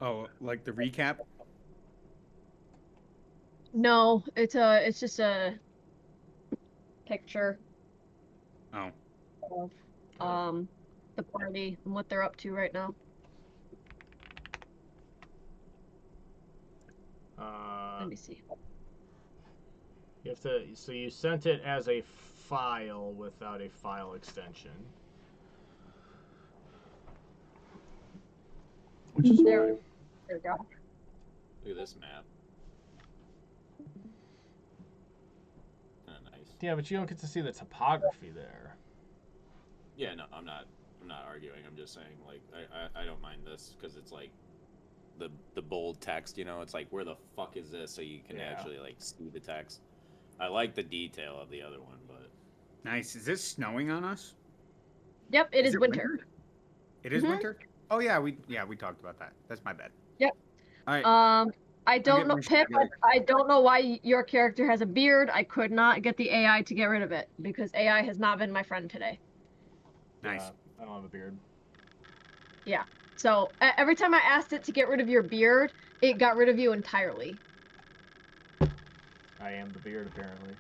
Oh, like the recap? No, it's just a picture Oh, of Oh, um the party and what they're up to right now. uh, Let me see. you have to. So you sent it as a file without a file extension, which is There, why. there we go. Look at this map. Kind of nice. Yeah, but you don't get to see the topography there. Yeah, no, I'm not. I'm not arguing. I'm just saying, like, I don't mind this because it's like the bold text. You know, it's like where the fuck is this? So you can Yeah. actually like see the text. I like the detail of the other one, but nice. Is this snowing on us? Yep, it Is is it winter. winter? It is Hmm. winter? Oh yeah, we talked about that. That's my bad. Yep. All right, Um, I I'll don't get know, my Pip. shaggy. I don't know why your character has a beard. I could not get the AI to get rid of it because AI has not been my friend today. Nice. Yeah, I don't have a beard. Yeah. So every time I asked it to get rid of your beard, it got rid of you entirely. I am the beard, apparently.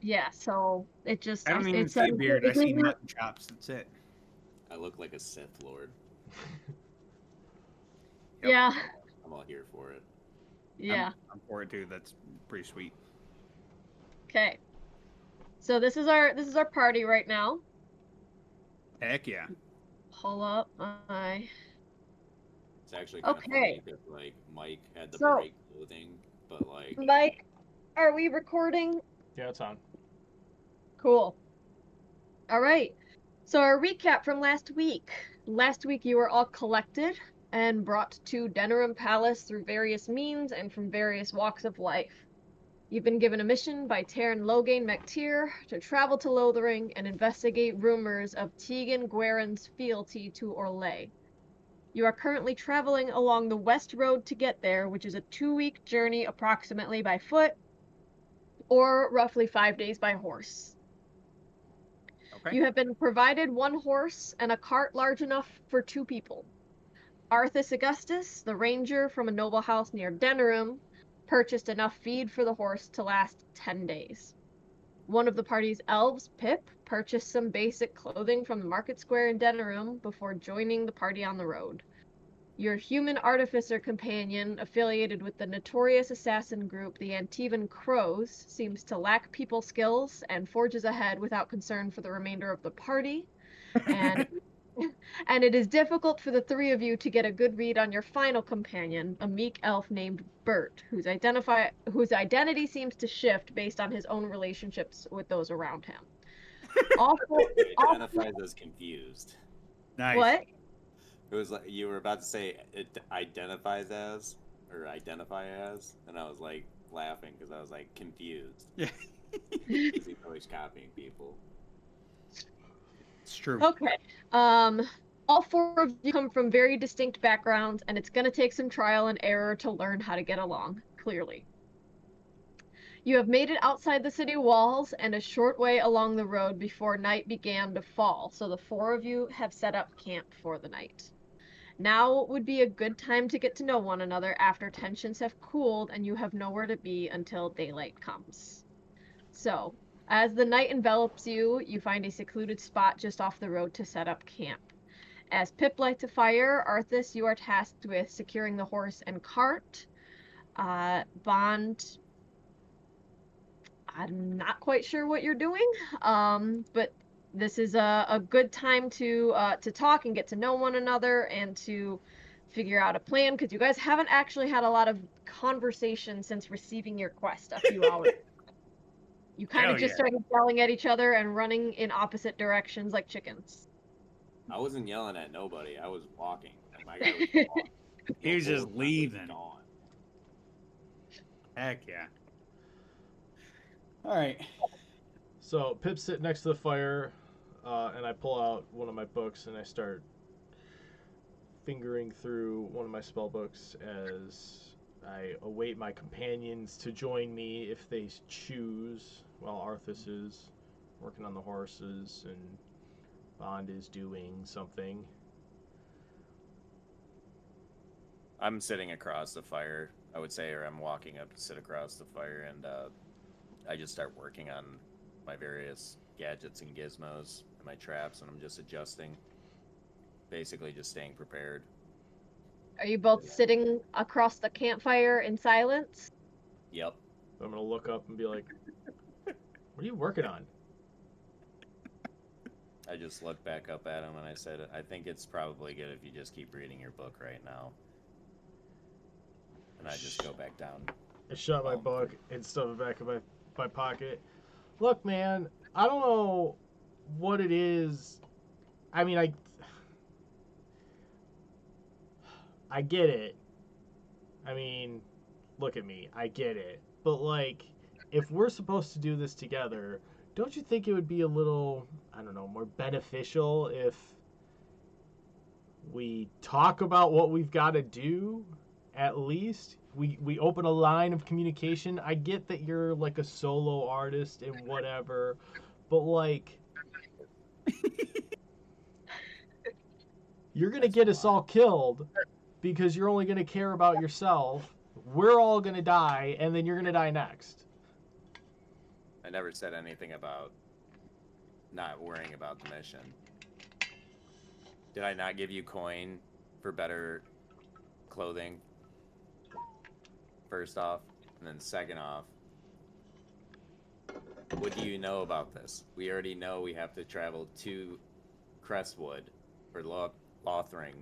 Yeah. So it just I don't even it says see a beard. I it see doesn't. mutton chops. That's it. I look like a Sith Lord. Yep. Yeah. I'm all here for it. I'm Yeah. I'm for it too. That's pretty sweet. Okay. So this is our party right now. Heck yeah. Pull up my. It's actually kind of Okay. funny because like Mike had the So bright clothing, but like Mike, are we recording? Yeah, it's on. Cool. All right. So a recap from last week. Last week you were all collected and brought to Denerim Palace through various means and from various walks of life. You've been given a mission by Terran Logain MacTier to travel to Lothering and investigate rumors of Tegan Guerin's fealty to Orlais. You are currently traveling along the West Road to get there, which is a 2-week journey approximately by foot or roughly 5 days by horse. Okay. You have been provided one horse and a cart large enough for 2 people. Arthas Augustus, the ranger from a noble house near Denerim, purchased enough feed for the horse to last 10 days. One of the party's elves, Pip, purchased some basic clothing from the market square in Denerim before joining the party on the road. Your human artificer companion, affiliated with the notorious assassin group the Antivan Crows, seems to lack people skills and forges ahead without concern for the remainder of the party. And and it is difficult for the three of you to get a good read on your final companion, a meek elf named Bert, whose identity seems to shift based on his own relationships with those around him. Also, he also identifies as confused. Nice. what? It was like you were about to say it identifies as or identify as, and I was like laughing because I was like confused Yeah. because he's always copying people. It's true. Okay. Um, all four of you come from very distinct backgrounds, and it's going to take some trial and error to learn how to get along, clearly. You have made it outside the city walls and a short way along the road before night began to fall, so the four of you have set up camp for the night. Now would be a good time to get to know one another after tensions have cooled and you have nowhere to be until daylight comes. So, as the night envelops you, you find a secluded spot just off the road to set up camp. As Pip lights a fire, Arthas, you are tasked with securing the horse and cart. Bond, I'm not quite sure what you're doing, but this is a good time to talk and get to know one another and to figure out a plan because you guys haven't actually had a lot of conversation since receiving your quest a few hours. You kind of Hell just yeah. started yelling at each other and running in opposite directions like chickens. I wasn't yelling at nobody. I was walking. My guy was gone. He The was just whole time was leaving. gone. Heck yeah. All right. So Pip's sitting next to the fire, and I pull out one of my books and I start fingering through one of my spell books as I await my companions to join me if they choose, while Arthas is working on the horses and Bond is doing something. I'm sitting across the fire, I would say, or I'm walking up to sit across the fire, and I just start working on my various gadgets and gizmos and my traps, and I'm just adjusting. Basically, just staying prepared. Are you both sitting across the campfire in silence? Yep. I'm gonna look up and be like, "What are you working on?" I just looked back up at him and I said, I think it's probably good if you just keep reading your book right now. And I just go back down. I shut my book and stuff it back in my pocket. Look, man, I don't know what it is. I mean, I get it. I mean, look at me. I get it. But, like, if we're supposed to do this together, don't you think it would be a little, I don't know, more beneficial if we talk about what we've got to do, at least? We open a line of communication. I get that you're, like, a solo artist and whatever, but, like, you're going to get us all killed because you're only going to care about yourself. We're all going to die, and then you're going to die next. I never said anything about not worrying about the mission. Did I not give you coin for better clothing? First off, and then second off, what do you know about this? We already know we have to travel to Crestwood for Lothring.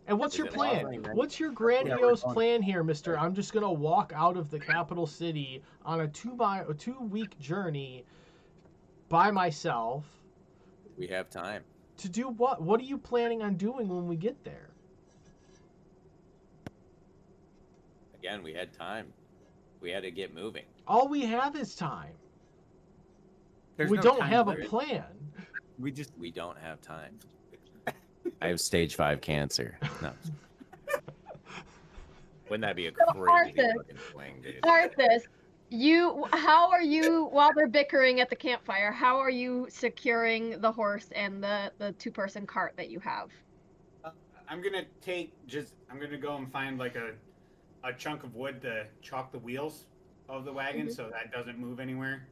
And what's Is your it plan? Lothring, right? What's your grandiose plan here, mister? I'm just going to walk out of the capital city on a 2-week journey by myself. We have time. To do what? What are you planning on doing when we get there? Again, we had time. We had to get moving. All we have is time. There's We no don't time have a limit. plan. We don't have time. I have stage 5 cancer. No. Wouldn't that be a crazy Arthas. fucking swing, dude? Arthas, how are you, while they're bickering at the campfire, how are you securing the horse and the 2-person cart that you have? I'm gonna go and find like a chunk of wood to chalk the wheels of the wagon so that doesn't move anywhere.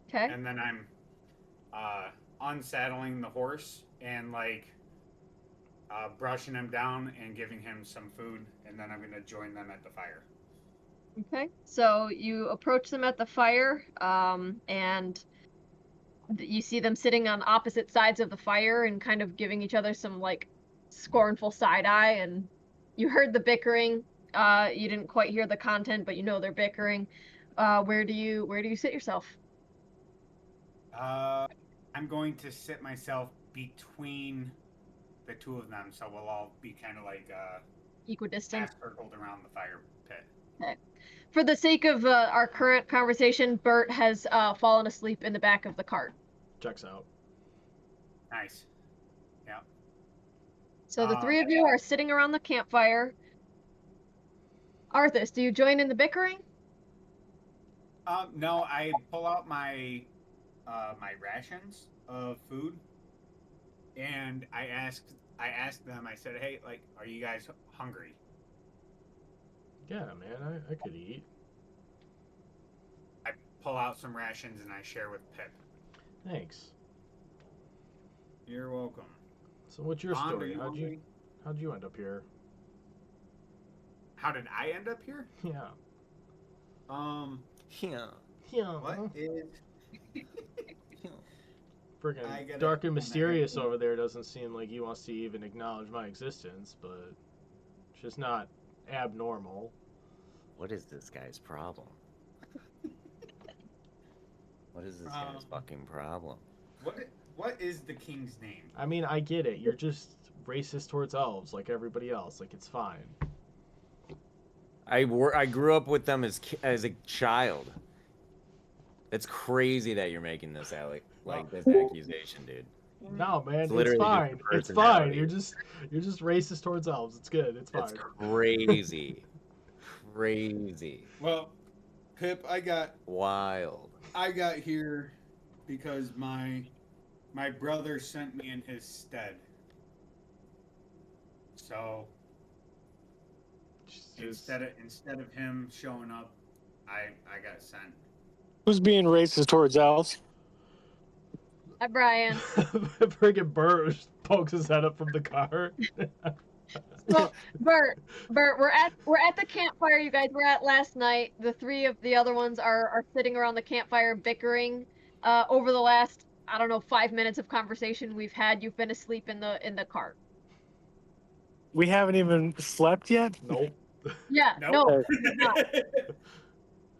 Okay. And then I'm unsaddling the horse and like brushing him down and giving him some food, and then I'm gonna join them at the fire. Okay. So you approach them at the fire, and you see them sitting on opposite sides of the fire and kind of giving each other some like scornful side eye. And you heard the bickering. You didn't quite hear the content, but you know they're bickering. Where do you sit yourself? I'm going to sit myself between the two of them, so we'll all be kind of like Equidistant. half circled around the fire pit. Okay. For the sake of our current conversation, Bert has fallen asleep in the back of the cart. Checks out. Nice. Yeah. So the 3 of you are sitting around the campfire. Arthas, do you join in the bickering? No, I pull out my my rations of food, and I asked them. I said, "Hey, like, are you guys hungry?" Yeah, man, I could eat. I pull out some rations and I share with Pip. Thanks. You're welcome. So what's your Bond, are story? you hungry? How'd you end up here? How did I end up here? Yeah. Yeah. Yeah. What is? I Friggin' gotta dark and pull my mysterious head. over there doesn't seem like he wants to even acknowledge my existence, but it's just not abnormal. What is this guy's problem? What is this guy's fucking problem? What is the king's name? I mean, I get it. You're just racist towards elves like everybody else. Like, it's fine. I grew up with them as a child. It's crazy that you're making this this accusation, dude. No, man, it's literally just fine. a It's fine. personality. You're just racist towards elves. It's good. It's fine. It's crazy. Crazy. Well, Pip, I got Wild. here because my brother sent me in his stead. So Instead of him showing up, I got sent. Who's being racist towards elves? Hi, Brian. Friggin' Bert pokes his head up from the car. So, Bert, we're at the campfire you guys were at last night. The three of the other ones are sitting around the campfire bickering. Over the last, I don't know, 5 minutes of conversation we've had, you've been asleep in the cart. We haven't even slept yet. Nope. Yeah, Nope. no, you're not.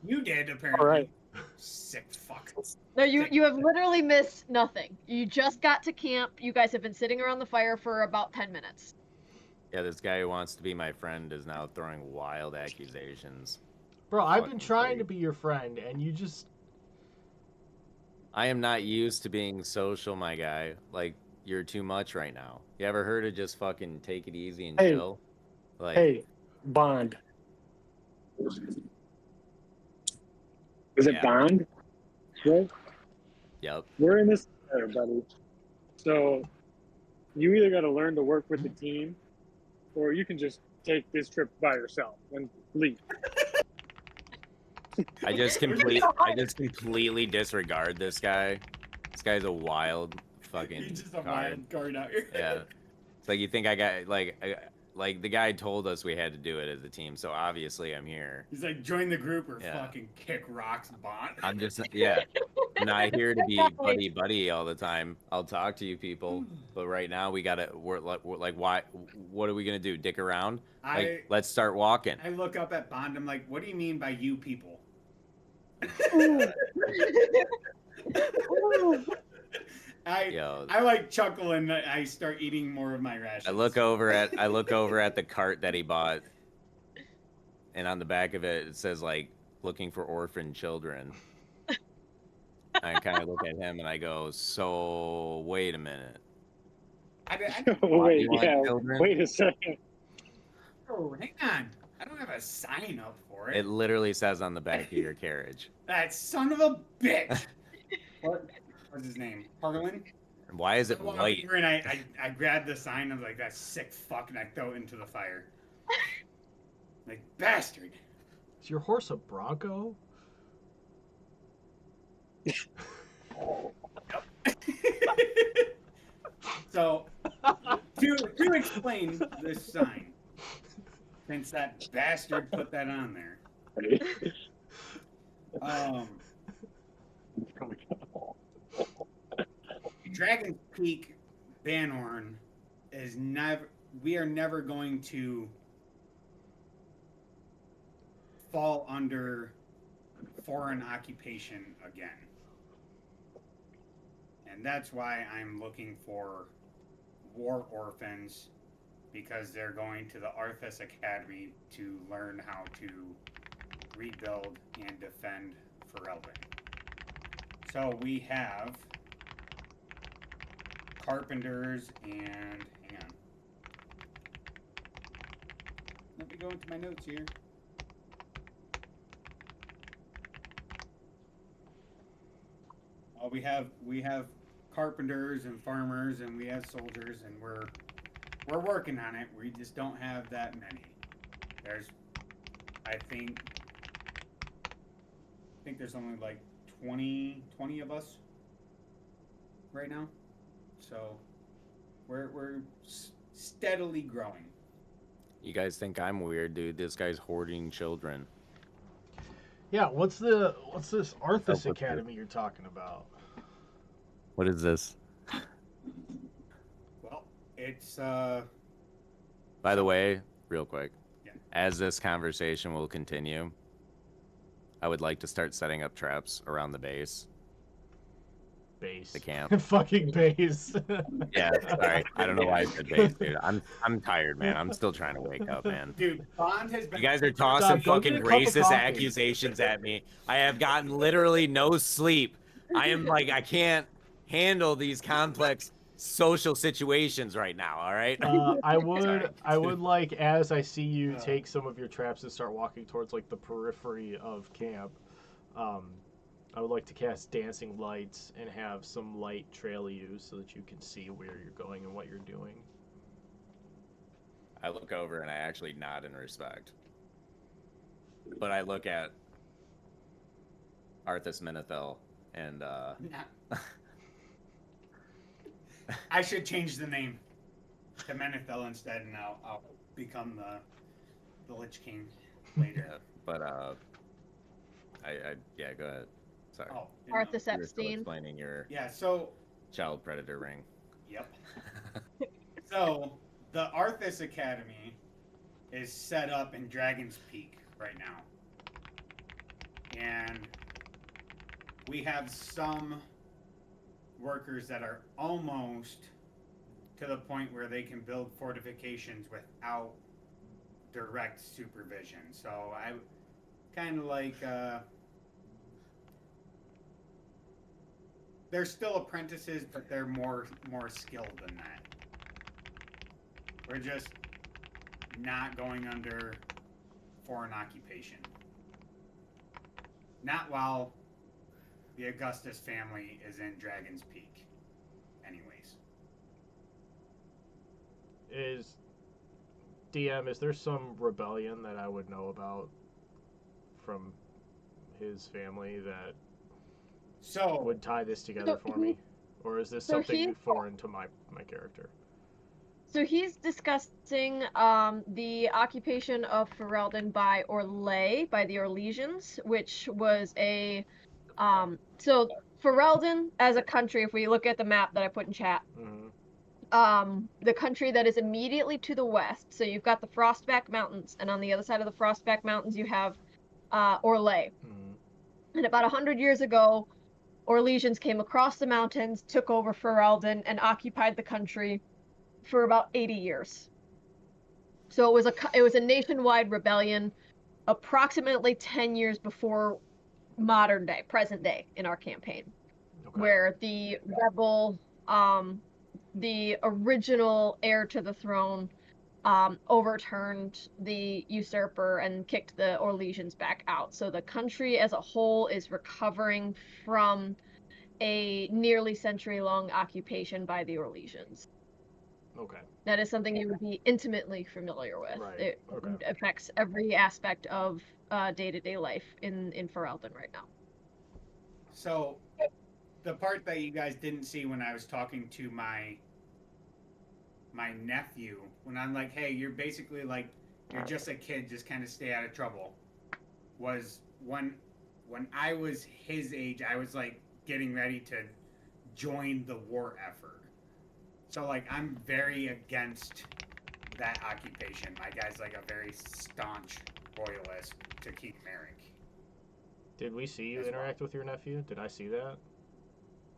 You did, apparently. All right. Sick fuck. No, you have literally missed nothing. You just got to camp. You guys have been sitting around the fire for about 10 minutes. Yeah, this guy who wants to be my friend is now throwing wild accusations. Bro, I've been Fucking trying to freak. be your friend, and you just... I am not used to being social, my guy. Like, you're too much right now. You ever heard of just fucking take it easy and Hey. chill? Like, Hey, Bond. Is it Yeah. Bond? Right? yep. We're in this together, buddy. So you either got to learn to work with the team, or you can just take this trip by yourself and leave. I just completely disregard this guy. This guy's a wild fucking He's just a card. wild card out here. Yeah. It's like you think I got like the guy told us we had to do it as a team, so obviously I'm here. He's like, join the group or Yeah. fucking kick rocks, Bond. I'm just I'm not here to be buddy all the time. I'll talk to you people, but right now we're like why? What are we gonna do? Dick around? Like, let's start walking. I look up at Bond. I'm like, what do you mean by you people? Yo, I like chuckle and I start eating more of my rations. I look over at the cart that he bought, and on the back of it says like looking for orphan children. I kind of look at him and I go, so wait a minute. Wait, you want yeah. children? Wait a second. Oh, hang on. I don't have a sign up for it. It literally says on the back of your carriage. That son of a bitch. What's his name? Harlan? And why is it I walk white? over and I grab the sign. I'm like, that sick fuck, and I throw it into the fire. Like, bastard. Is your horse a Bronco? So, to explain this sign, since that bastard put that on there, Dragon's Peak Banhorn is never. We are never going to fall under foreign occupation again. And that's why I'm looking for war orphans, because they're going to the Arthas Academy to learn how to rebuild and defend Ferelden. So we have carpenters and hang on. Let me go into my notes here. We have carpenters and farmers, and we have soldiers, and we're working on it. We just don't have that many. There's, I think there's only like 20 of us right now. So we're steadily growing. You guys think I'm weird, dude? This guy's hoarding children. Yeah, what's this Arthas with Academy you're talking about? What is this? Well, it's By the way, real quick, Yeah. as this conversation will continue, I would like to start setting up traps around the base, Base. the camp. Fucking base. Yeah, sorry. I don't know why I said base, dude. I'm tired, man. I'm still trying to wake up, man. dude. Bond has been. You guys are tossing Stop, go get fucking a cup of racist coffee. accusations at me. I have gotten literally no sleep. I am like, I can't handle these complex social situations right now, all right? I Sorry. would like, as I see you take some of your traps and start walking towards like the periphery of camp, I would like to cast dancing lights and have some light trail you so that you can see where you're going and what you're doing. I look over and I actually nod in respect. but I look at Arthas Menethil and Nah. I should change the name to Menethil instead, and I'll become the Lich King later. yeah, but yeah, go ahead. Sorry. Oh, Arthas no. You were still Epstein. explaining your Yeah. So, child predator ring. yep. So the Arthas Academy is set up in Dragon's Peak right now, and we have some workers that are almost to the point where they can build fortifications without direct supervision. So I kind of like they're still apprentices, but they're more skilled than that. We're just not going under foreign occupation. Not while the Augustus family is in Dragon's Peak. Anyways. Is DM, is there some rebellion that I would know about from his family that So would tie this together for me? Or is this So something he- foreign to my character? So he's discussing the occupation of Ferelden by Orlais, by the Orlesians, which was a so Ferelden as a country, if we look at the map that I put in chat, Mm-hmm. the country that is immediately to the west. So you've got the Frostback Mountains, and on the other side of the Frostback Mountains you have Orlais. Mm-hmm. And about 100 years ago, Orlesians came across the mountains, took over Ferelden, and occupied the country for about 80 years. So it was a nationwide rebellion, approximately 10 years before modern day, present day in our campaign, Okay. where the rebel, the original heir to the throne, overturned the usurper and kicked the Orlesians back out. So the country as a whole is recovering from a nearly century-long occupation by the Orlesians. Okay. That is something you would be intimately familiar with. Right, It okay. affects every aspect of day-to-day life in Ferelden right now. So the part that you guys didn't see when I was talking to my nephew, when I'm like, hey, you're basically like, you're just a kid, just kind of stay out of trouble, was when I was his age, I was like getting ready to join the war effort. So like I'm very against that occupation. My guy's like a very staunch royalist to Keith Merrick. Did we see you As well. interact with your nephew? Did I see that?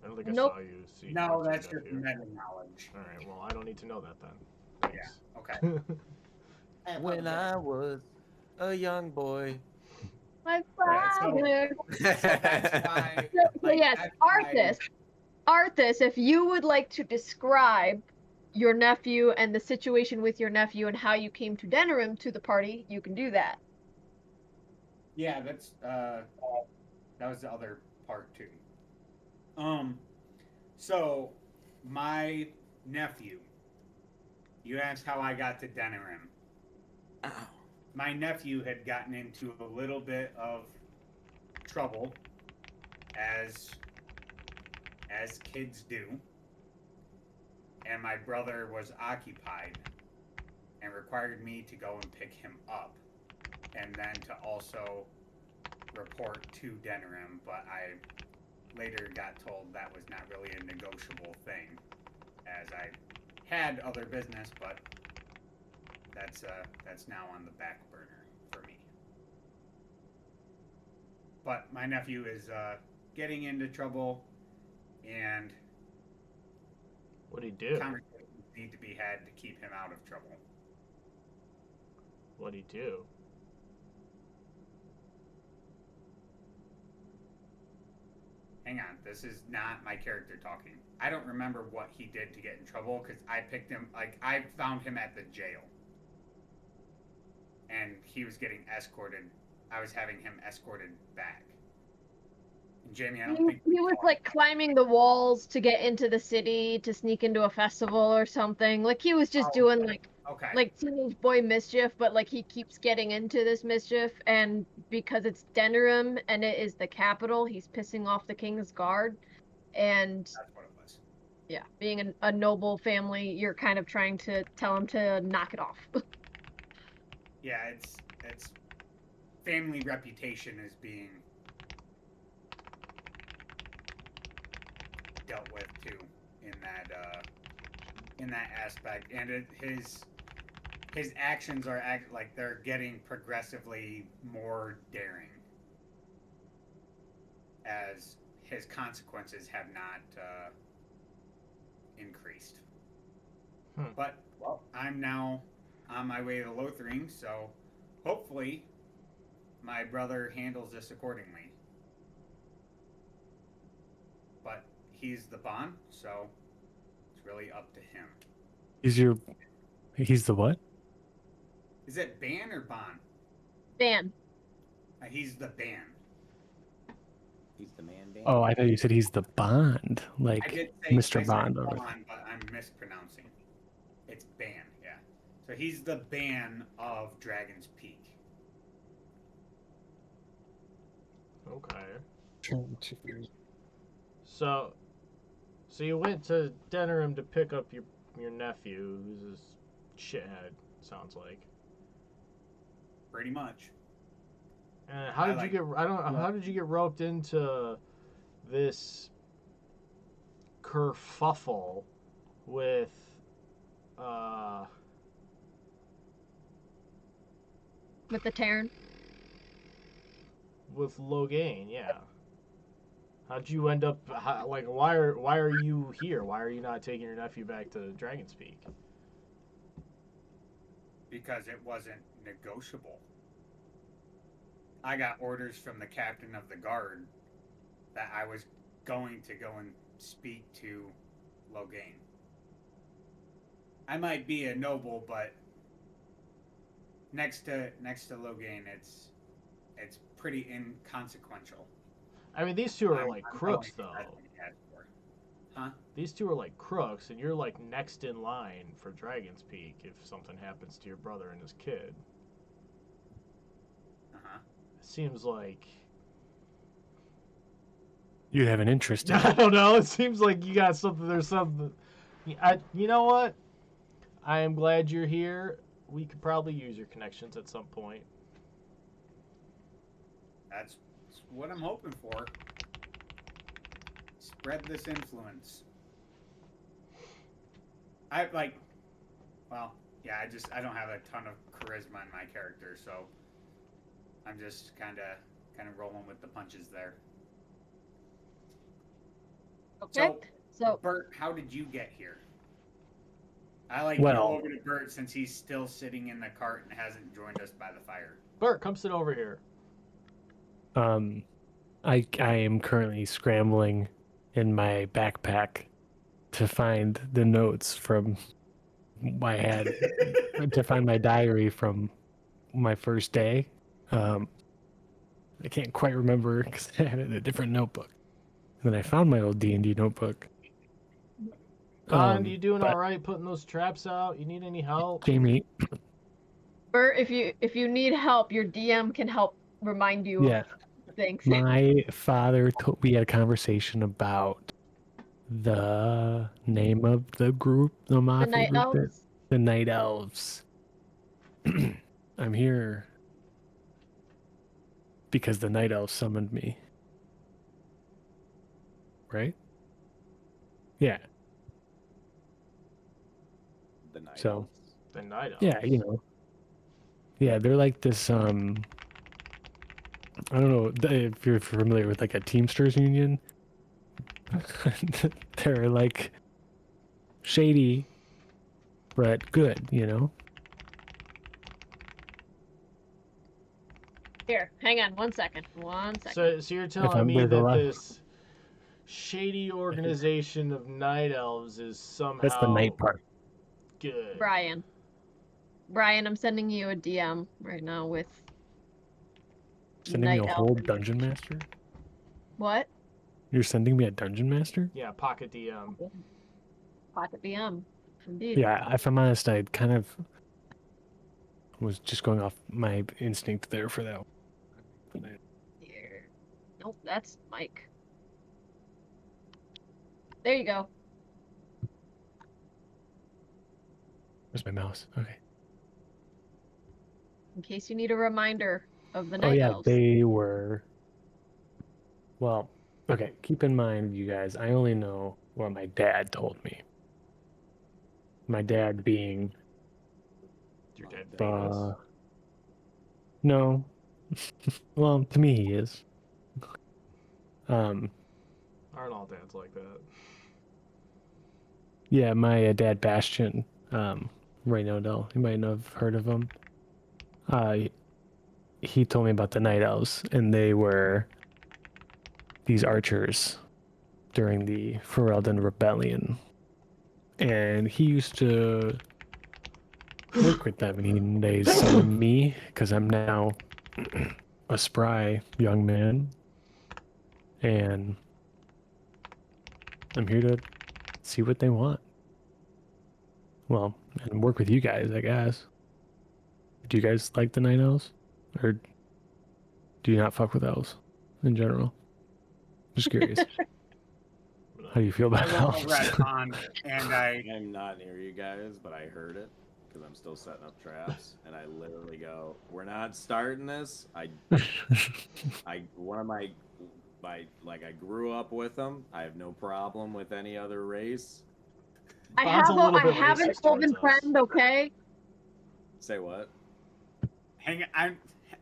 I don't think I Nope. saw you see. No, talk to your that's just nephew. meta knowledge. All right. Well, I don't need to know that then. Thanks. Okay. When I was a young boy. My Right, so- father. So that's why. So like, yes, that's why- Arthas, if you would like to describe your nephew and the situation with your nephew and how you came to Denerim to the party, you can do that. Yeah, that's that was the other part too. So my nephew, you asked how I got to Denerim. Ow. My nephew had gotten into a little bit of trouble, as kids do, and my brother was occupied and required me to go and pick him up, and then to also report to Denerim, but I later got told that was not really a negotiable thing, as I had other business, but that's now on the back burner for me. But my nephew is getting into trouble, and What'd he do? conversations need to be had to keep him out of trouble. What'd he do? Hang on, this is not my character talking. I don't remember what he did to get in trouble because I picked him, like, I found him at the jail. And he was getting escorted. I was having him escorted back. And Jamie, I don't think. He was like climbing the walls to get into the city to sneak into a festival or something. Like he was just Oh, doing like Okay. teenage boy mischief, but like he keeps getting into this mischief, and because it's Denerim and it is the capital, he's pissing off the King's Guard. And That's what it was. yeah, being a noble family, you're kind of trying to tell him to knock it off. Yeah, it's family reputation is being dealt with too in that aspect, and his actions are like they're getting progressively more daring as his consequences have not increased. But I'm now on my way to Lothering, so hopefully my brother handles this accordingly. But he's the Bon, so it's really up to him. He's the what? Is it Ban or Bon? Ban. He's the Ban. He's the man band. Oh, I thought you said he's the Bond, I like did say Mr. I said Bond. Bon, but I'm mispronouncing. It's Ban, yeah. So he's the Ban of Dragon's Peak. Okay. So you went to Denerim to pick up your nephew, who's this shithead, sounds like. Pretty much. And how did you get? How did you get roped into this kerfuffle with With the Terran. with Logain? Yeah. How'd you end up? Why are you here? Why are you not taking your nephew back to Dragon's Peak? Because it wasn't negotiable. I got orders from the captain of the guard that I was going to go and speak to Logain. I might be a noble, but next to Logain, it's pretty inconsequential. I mean, these two are like I'm crooks, going though. to ask what he has for. Huh? These two are like crooks, and you're like next in line for Dragon's Peak if something happens to your brother and his kid. Uh-huh. Seems like You have an interest in I it. don't know. It seems like you got something. There's something. You know what? I am glad you're here. We could probably use your connections at some point. That's what I'm hoping for. Spread this influence. I don't have a ton of charisma in my character, so I'm just kind of rolling with the punches there. Okay. So Bert, how did you get here? I Well- go over to Bert since he's still sitting in the cart and hasn't joined us by the fire. Bert, come sit over here. I am currently scrambling in my backpack to find the notes from I had to find my diary from my first day. I can't quite remember because I had it in a different notebook. And then I found my old D&D notebook. Bond, you doing but all right putting those traps out? You need any help? Jamie, Bert, if you need help, your DM can help remind you yeah, of things. my father we had a conversation about the name of the group, the The mafia Night group, Elves. the Night Elves. I'm here because the Night Elves summoned me. Right? Yeah. The night. So, Elves. The night elves. yeah, you know. Yeah, they're like this I don't know if you're familiar with like a Teamsters union. They're like shady but good, you know? Here, hang on 1 second. 1 second. So you're I'm telling me with that the this shady organization of night elves is somehow That's the night part. good? Brian, I'm sending you a DM right now with Sending me Night a whole Elf. dungeon master? What? You're sending me a dungeon master? Yeah, Pocket DM. Pocket DM. Indeed. Yeah, if I'm honest, I kind of was just going off my instinct there for that. Here. Nope, that's Mike. There you go. Where's my mouse? Okay. In case you need a reminder of the Oh night yeah, elves. they were. Well, okay. Keep in mind, you guys. I only know what my dad told me. My dad being. Your dad Uh, famous? no. Well, to me he is. Um. Aren't all dads like that? Yeah, my dad Bastion. Ray Nodell. You might have heard of him. He told me about the Night Elves, and they were these archers during the Ferelden Rebellion. And he used to work with them, and they summoned me because I'm now a spry young man, and I'm here to see what they want. Well, and work with you guys, I guess. Do you guys like the Night Elves, or do you not fuck with elves in general? Just curious. How do you feel I about rolled a elves? retcon, and I'm not near you guys, but I heard it because I'm still setting up traps, and I literally go, "We're not starting this." One of my like I grew up with them. I have no problem with any other race. I Bond's have a little I bit have an racist towards elven us. friend, okay? Say what? I'm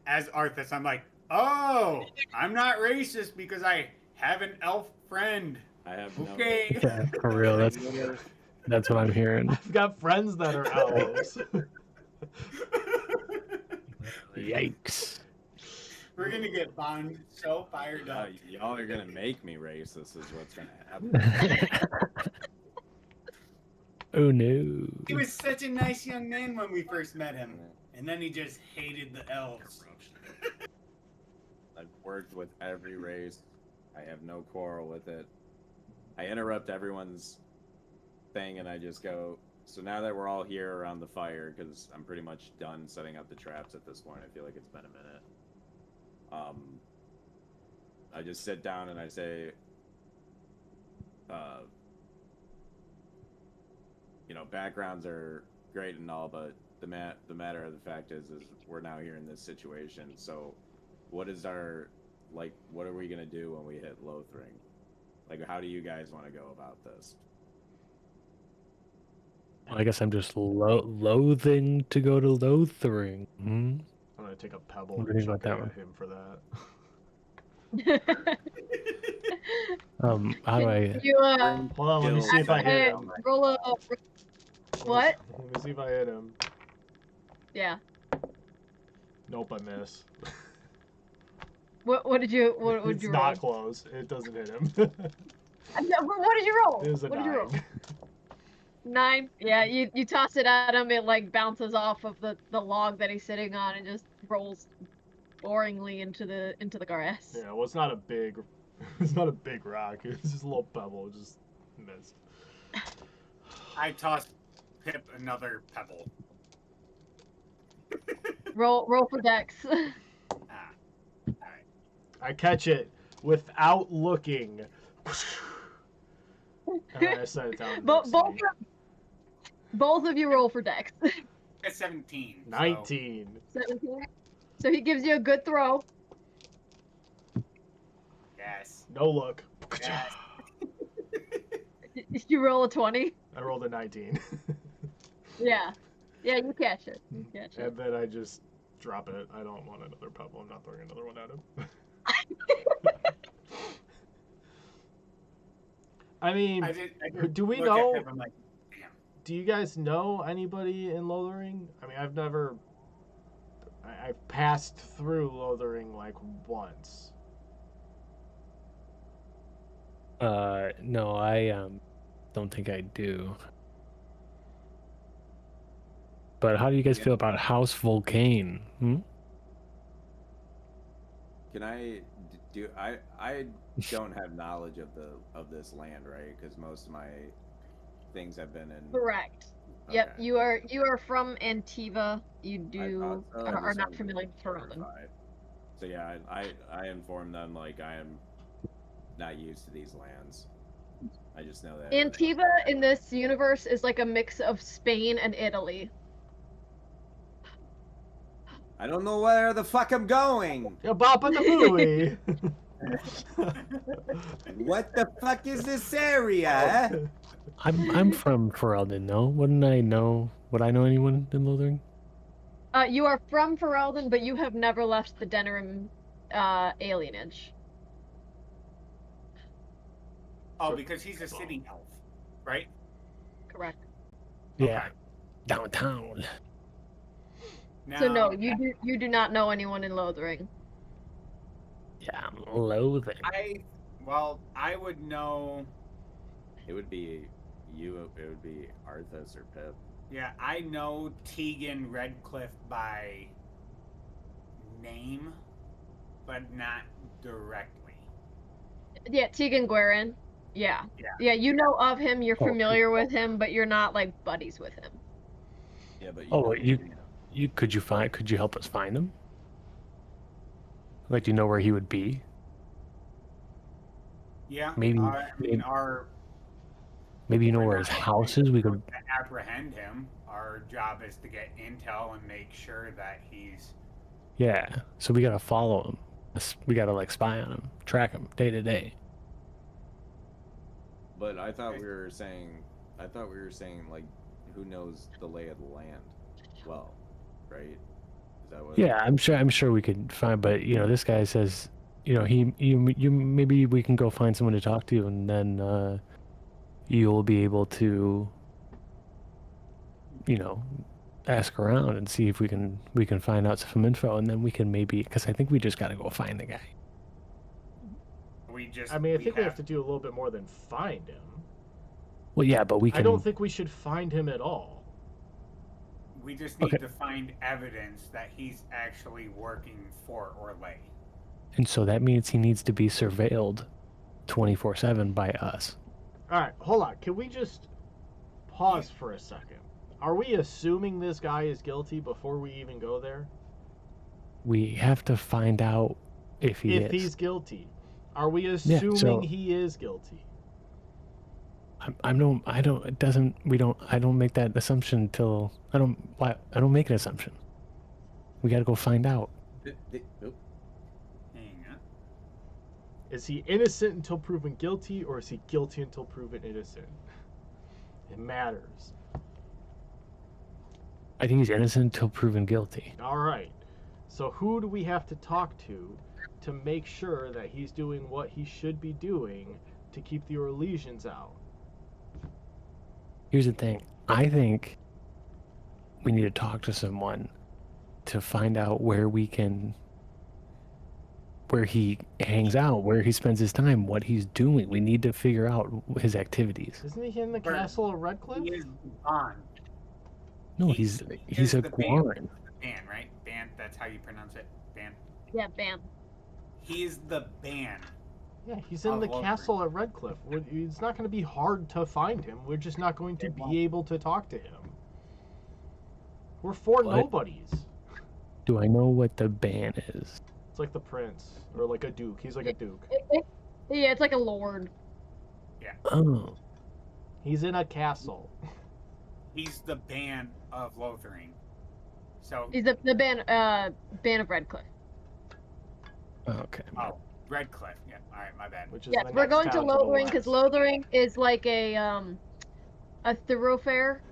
as Arthas. I'm like, oh, I'm not racist because I have an elf friend. I have Okay. Yeah, for real. That's what I'm hearing. I've got friends that are elves. Yikes. We're gonna get Bond so fired No, up. y'all are gonna make me racist. Is what's gonna happen. Oh no. He was such a nice young man when we first met him, and then he just hated the elves. I've worked with every race. I have no quarrel with it. I interrupt everyone's thing and I just go, so now that we're all here around the fire, because I'm pretty much done setting up the traps at this point. I feel like it's been a minute. I just sit down and I say, backgrounds are great and all, but the matter of the fact is we're now here in this situation. So what are we gonna do when we hit Lothring? Like, how do you guys want to go about this? Well, I guess I'm just loathing to go to Lothring. Hmm? I'm gonna take a pebble What do and you think chuck about it that at him for that. How do I? You Hold on, let me see if I hit him. roll a what? Let me see if I hit him. Yeah. Nope, I miss. What did you It's you not roll? close. It doesn't hit him. What did you roll? It was a What did you roll? 9. 9. Yeah, you toss it at him, it like bounces off of the log that he's sitting on and just rolls boringly into the grass. Yeah, well, it's not a big rock. It's just a little pebble. It just missed. I tossed Pip another pebble. Roll for dex. Alright. I catch it without looking. And then I set it down. Both of you roll for dex. At 17. 19. 17. So he gives you a good throw. Yes. No look. Yes. You roll a 20. I rolled a 19. Yeah. Yeah, you catch it. You catch it. And then I just drop it. I don't want another pebble. I'm not throwing another one at him. I mean, I did do we look at know? Pip, I'm like, damn. Do you guys know anybody in Lothering? I mean, I've never. I've passed through Lothering like once. No, I don't think I do. But how do you guys feel about House Vulcane? Hmm? Can I do? I don't have knowledge of this land, right? Because most of my things have been in. Correct. Yep, Okay. you are from Antiva. You I thought so, I are just not wanted to familiar with Ferelden. clarify. So yeah, I informed them like I am not used to these lands. I just know that. Antiba in this universe is like a mix of Spain and Italy. I don't know where the fuck I'm going. Yeah, Bop in the Booey. What the fuck is this area? I'm from Ferelden, no? Wouldn't I know? Would I know anyone in Lothering? You are from Ferelden, but you have never left the Denerim alienage. Oh, because he's a city elf, right? Correct. Yeah, Okay. downtown. So Now, no, you do not know anyone in Lothering. Yeah, I'm Lothering. I would know. It would be you. It would be Arthas or Pip. Yeah, I know Tegan Redcliffe by name, but not directly. Yeah, Tegan Guerin. Yeah. Yeah. Yeah, you know of him, you're Oh. familiar with him, but you're not like buddies with him. Yeah, but Oh, know, you could you help us find him? Like, do you know where he would be? Yeah. Maybe- I mean, maybe- our Maybe you know we're where not his house is. We could. to apprehend him. Our job is to get intel and make sure that he's. Yeah. So we gotta follow him. We gotta like spy on him, track him day to day. But I thought we were saying like, who knows the lay of the land well, right? Is that what? Yeah, I'm sure we could find. But you know, this guy says, you know, you maybe we can go find someone to talk to, and then you'll be able to, you know, ask around and see if we can find out some info, and then we can maybe, because I think we just gotta go find the guy. We just. I mean, I think we have to do a little bit more than find him. Well, yeah, but we can. I don't think we should find him at all. We just need Okay. to find evidence that he's actually working for Orlais. And so that means he needs to be surveilled 24/7 by us. All right, hold on. Can we just pause for a second? Are we assuming this guy is guilty before we even go there? We have to find out if he If is. he's guilty, are we assuming so- he is guilty? I don't make that assumption till I don't make an assumption. We gotta go find out. Nope. Hang on. Is he innocent until proven guilty, or is he guilty until proven innocent? It matters. I think he's innocent until proven guilty. All right. So who do we have to talk to make sure that he's doing what he should be doing to keep the Orlesians out? Here's the thing. I think we need to talk to someone to find out where he hangs out, where he spends his time, what he's doing. We need to figure out his activities. Isn't he in the Bert, castle of Redcliffe? He is Ban. No, He's- he's he's a the band. Guaran. Ban, right? Ban. That's how you pronounce it. Ban. Yeah, bam. He is the Ban. Yeah, he's in Oh, the well, castle at Redcliffe. It's not going to be hard to find him. We're just not going to It won't. be able to talk to him. We're four What? nobodies. Do I know what the ban is? It's like the prince, or like a duke. He's like a duke. Yeah, it's like a lord. Oh, He's in a castle. He's the Ban of Lothering. So, He's the ban of Redcliffe. okay. oh, Redcliffe. Yeah. All right, my bad. Which is Yes, the we're next going to town Lothering the because west. Lothering is like a thoroughfare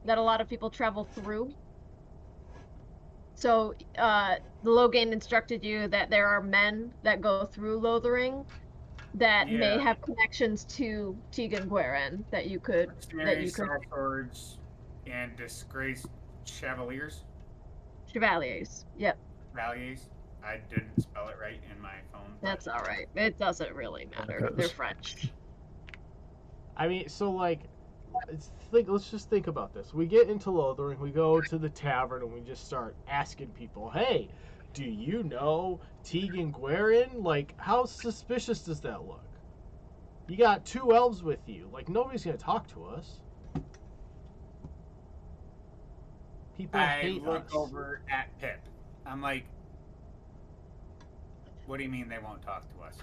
that a lot of people travel through. So the Logain instructed you that there are men that go through Lothering that may Yeah. have connections to Tegan Guerin that you could Mercenaries, swords, and disgraced chevaliers. chevaliers. Yep, Chevaliers. I didn't spell it right in my phone. but- that's all right. It doesn't really matter. Okay. They're French. I mean, so like, let's just think about this. We get into Lothering, we go to the tavern, and we just start asking people, "Hey, do you know Tegan Guerin? Like, how suspicious does that look? You got two elves with you. Like, nobody's gonna talk to us. People I hate look us." over at Pip. I'm like, What do you mean they won't talk to us?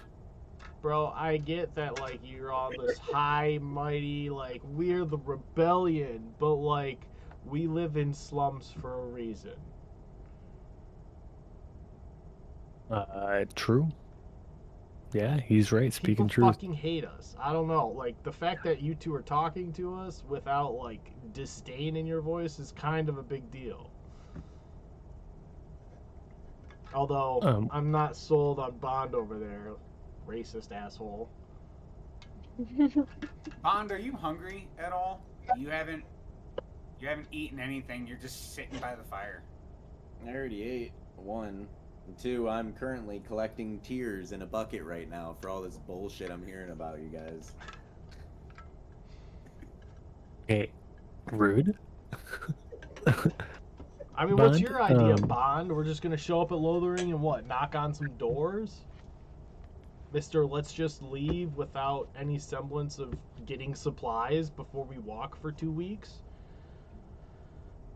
Bro, I get that, like, you're on this high, mighty, like, we're the rebellion, but, like, we live in slums for a reason. True. Yeah, he's right. Speaking People truth. fucking hate us. I don't know. Like, the fact that you two are talking to us without, like, disdain in your voice is kind of a big deal. Although, I'm not sold on Bond over there. Racist asshole. Bond, are you hungry at all? You haven't eaten anything. You're just sitting by the fire. I already ate. 1. 2, I'm currently collecting tears in a bucket right now for all this bullshit I'm hearing about you guys. Okay, rude. I mean, what's Bond, your idea, Bond? We're just gonna show up at Lothering and what? Knock on some doors? Mr. Let's just leave without any semblance of getting supplies before we walk for 2 weeks?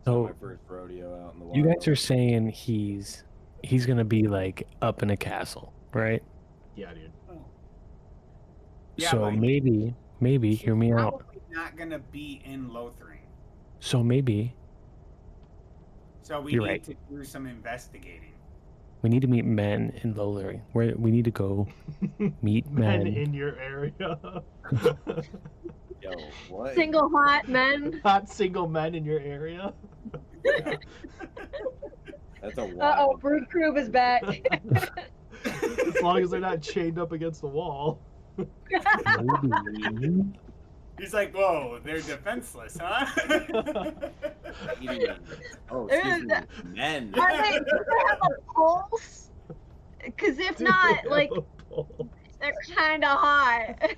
So my first rodeo out in the wild. you guys are saying he's gonna be like up in a castle, right? Yeah, dude. Yeah, so but maybe hear me out. Probably not gonna be in Lothering. So maybe So we You're need right. to do some investigating. we need to meet men in Lowlery. We need to go meet Men men. in your area. Yo, what? Single hot men. Not single men in your area. That's a Uh oh, wild. Brood Crew is back. As long as they're not chained up against the wall. Maybe. He's like, whoa, they're defenseless, huh? Oh, There excuse is me. Men. Are they? Do they have a pulse? Because if not, like they're kind of hot.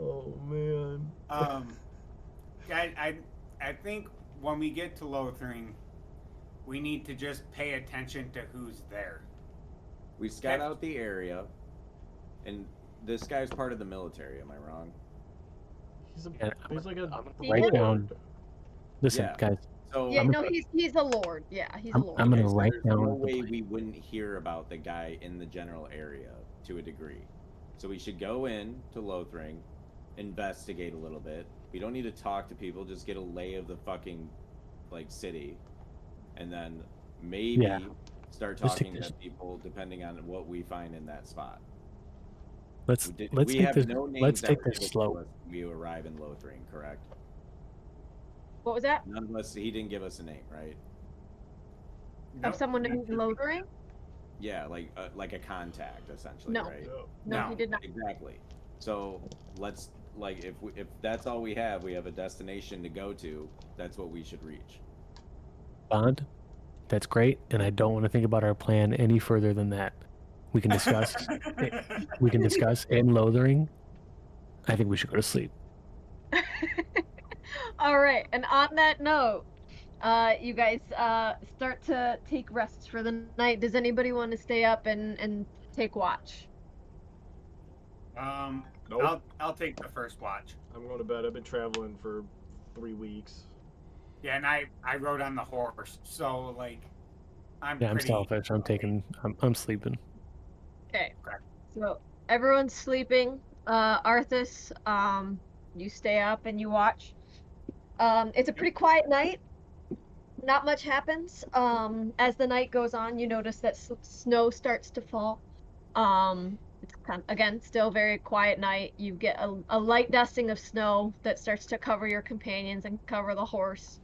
Oh man. I think when we get to Lothering, we need to just pay attention to who's there. We scout out the area, and this guy's part of the military. Am I wrong? Yeah, He's like a write down. Listen, Yeah. guys. So Yeah, no, he's a lord. Yeah, he's a lord. I'm gonna okay, so write there's down no the way plan. we wouldn't hear about the guy in the general area to a degree. So we should go in to Lothering, investigate a little bit. We don't need to talk to people, just get a lay of the fucking like city, and then maybe Yeah. start Let's take talking this- to people depending on what we find in that spot. Let's We take have this. no names Let's that take were this given to slow. us when we arrive in Lothering, correct? What was that? None of us. He didn't give us a name, right? Of someone named Lothering? Yeah, like a contact essentially, No. right? No, No. he did not. Exactly. So let's like if that's all we have a destination to go to. That's what we should reach. Bond, that's great, and I don't want to think about our plan any further than that. We can discuss. We can discuss in Lothering. I think we should go to sleep. All right, and on that note, you guys start to take rests for the night. Does anybody want to stay up and take watch? Nope. I'll take the first watch. I'm going to bed. I've been traveling for 3 weeks. Yeah, and I rode on the horse, so like I'm Yeah, I'm pretty selfish. I'm sleeping. Okay. Okay. So everyone's sleeping. Arthas, you stay up and you watch. It's a pretty quiet night. Not much happens. As the night goes on, you notice that snow starts to fall. It's again still very quiet night. You get a light dusting of snow that starts to cover your companions and cover the horse.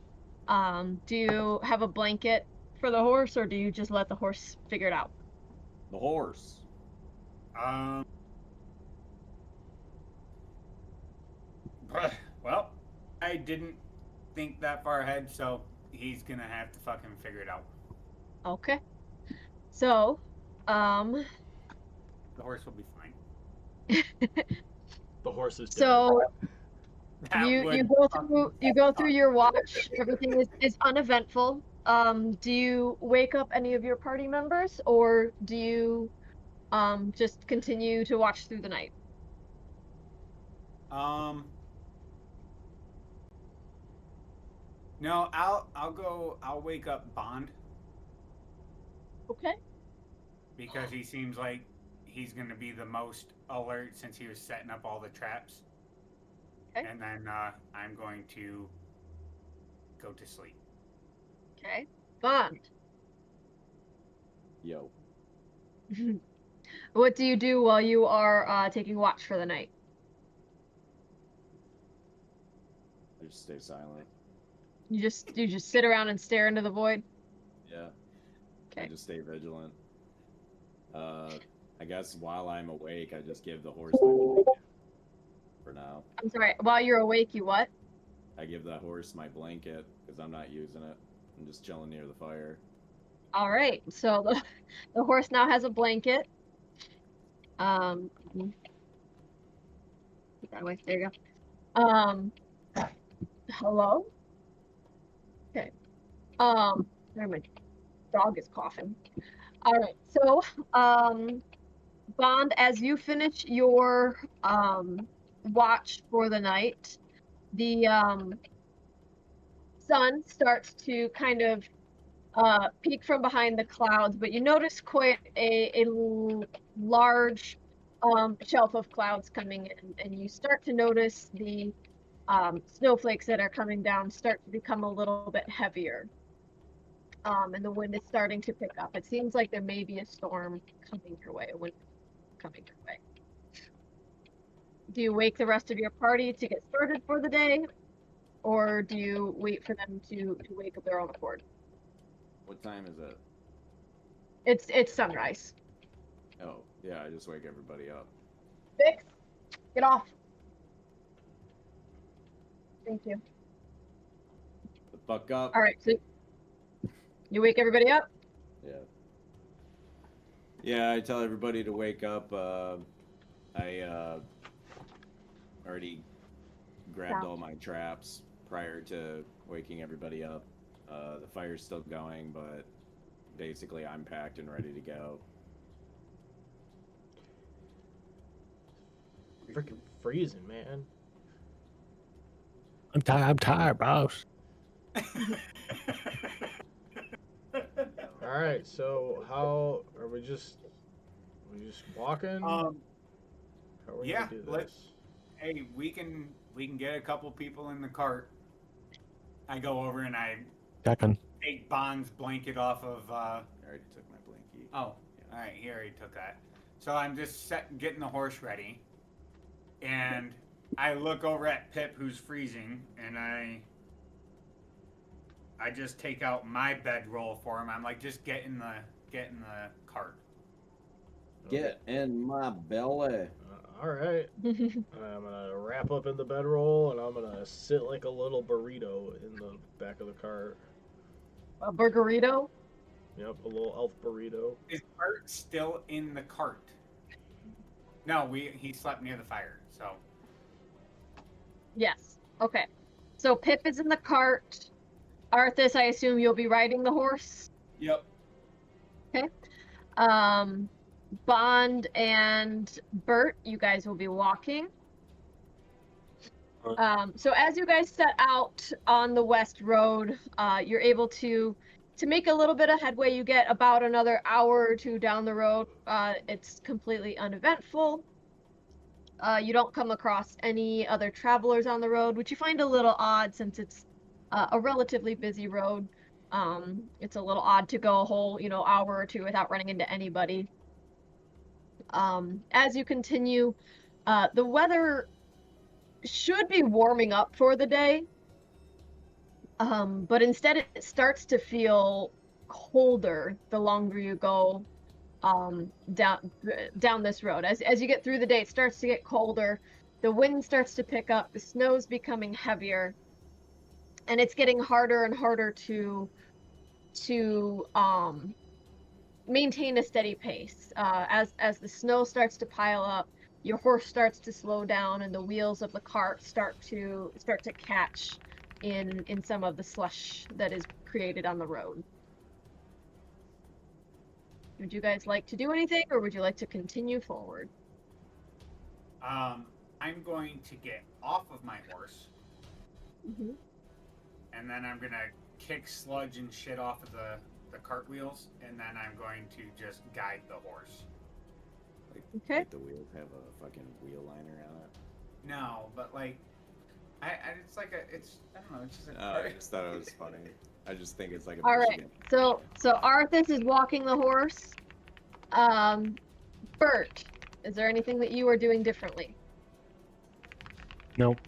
Do you have a blanket for the horse, or do you just let the horse figure it out? The horse. Well, I didn't think that far ahead, so he's gonna have to fucking figure it out. Okay. So, The horse will be fine. The horse is dead. so That you would go fucking through your watch. Everything is uneventful. Do you wake up any of your party members, or do you just continue to watch through the night? No, I'll wake up Bond. Okay. because he seems like he's going to be the most alert since he was setting up all the traps. Okay. And then I'm going to go to sleep. Okay. Bond. Yo. What do you do while you are taking watch for the night? I just stay silent. You just sit around and stare into the void? Yeah. I Okay. just stay vigilant. I guess while I'm awake, I just give the horse my blanket. For now, I'm sorry. While you're awake, you what? I give the horse my blanket because I'm not using it. I'm just chilling near the fire. All right. So the horse now has a blanket. Put that away. There you go. Hello? Okay. Sorry, my dog is coughing. All right. So, Bond, as you finish your watch for the night, the sun starts to kind of peek from behind the clouds, but you notice quite a large shelf of clouds coming in, and you start to notice the snowflakes that are coming down start to become a little bit heavier. And the wind is starting to pick up. It seems like there may be a storm coming your way, a wind coming your way. Do you wake the rest of your party to get started for the day, or do you wait for them to wake of their own accord? What time is it? It's sunrise. Oh, yeah, I just wake everybody up. Vix, get off. Thank you. The fuck up. All right, so you wake everybody up. Yeah. Yeah, I tell everybody to wake up. I already grabbed all my traps prior to waking everybody up. The fire's still going, but basically I'm packed and ready to go. Freaking freezing, man. I'm tired, boss. All right, so how are we just walking? How are we yeah, gonna do let's- this? Hey, we can get a couple people in the cart. I go over and I Checking. take Bond's blanket off of. I already took my blankie. Oh, all right. He already took that. So I'm just getting the horse ready, and I look over at Pip, who's freezing, and I just take out my bedroll for him. I'm like, just get in the cart. Get in my belly. All right. I'm gonna wrap up in the bedroll and I'm gonna sit like a little burrito in the back of the car. A burgerito. Yep, a little elf burrito. Is Bert still in the cart? No, he slept near the fire. So Yes. Okay. So Pip is in the cart. Arthas, I assume you'll be riding the horse. yep. Bond and Bert, you guys will be walking. So as you guys set out on the West Road, you're able to make a little bit of headway. You get about another hour or two down the road. It's completely uneventful. You don't come across any other travelers on the road, which you find a little odd since it's a relatively busy road. It's a little odd to go a whole, hour or two without running into anybody. As you continue, the weather should be warming up for the day, but instead it starts to feel colder the longer you go down this road. As you get through the day, it starts to get colder. The wind starts to pick up. The snow's becoming heavier, and it's getting harder and harder to maintain a steady pace. As the snow starts to pile up, your horse starts to slow down, and the wheels of the cart start to catch in some of the slush that is created on the road. Would you guys like to do anything, or would you like to continue forward? I'm going to get off of my horse, Mm-hmm. and then I'm gonna kick sludge and shit off of the the cartwheels, and then I'm going to just guide the horse. Okay. Like the wheels have a fucking wheel liner on it. No, but like, it's like it's I don't know, it's just a I just thought it was funny. I just think it's like a All right. Michigan. So Arthas is walking the horse. Bert, is there anything that you are doing differently? Nope.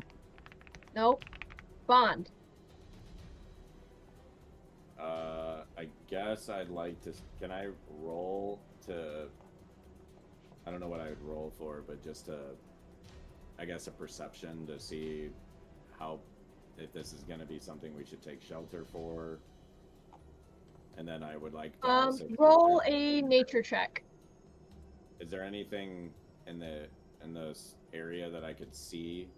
Nope. Bond. I guess I'd like to. Can I roll to? I don't know what I would roll for, but just to, I guess, a perception to see how, if this is going to be something we should take shelter for. And then I would like to also Roll a nature check. Is there anything in this area that I could see?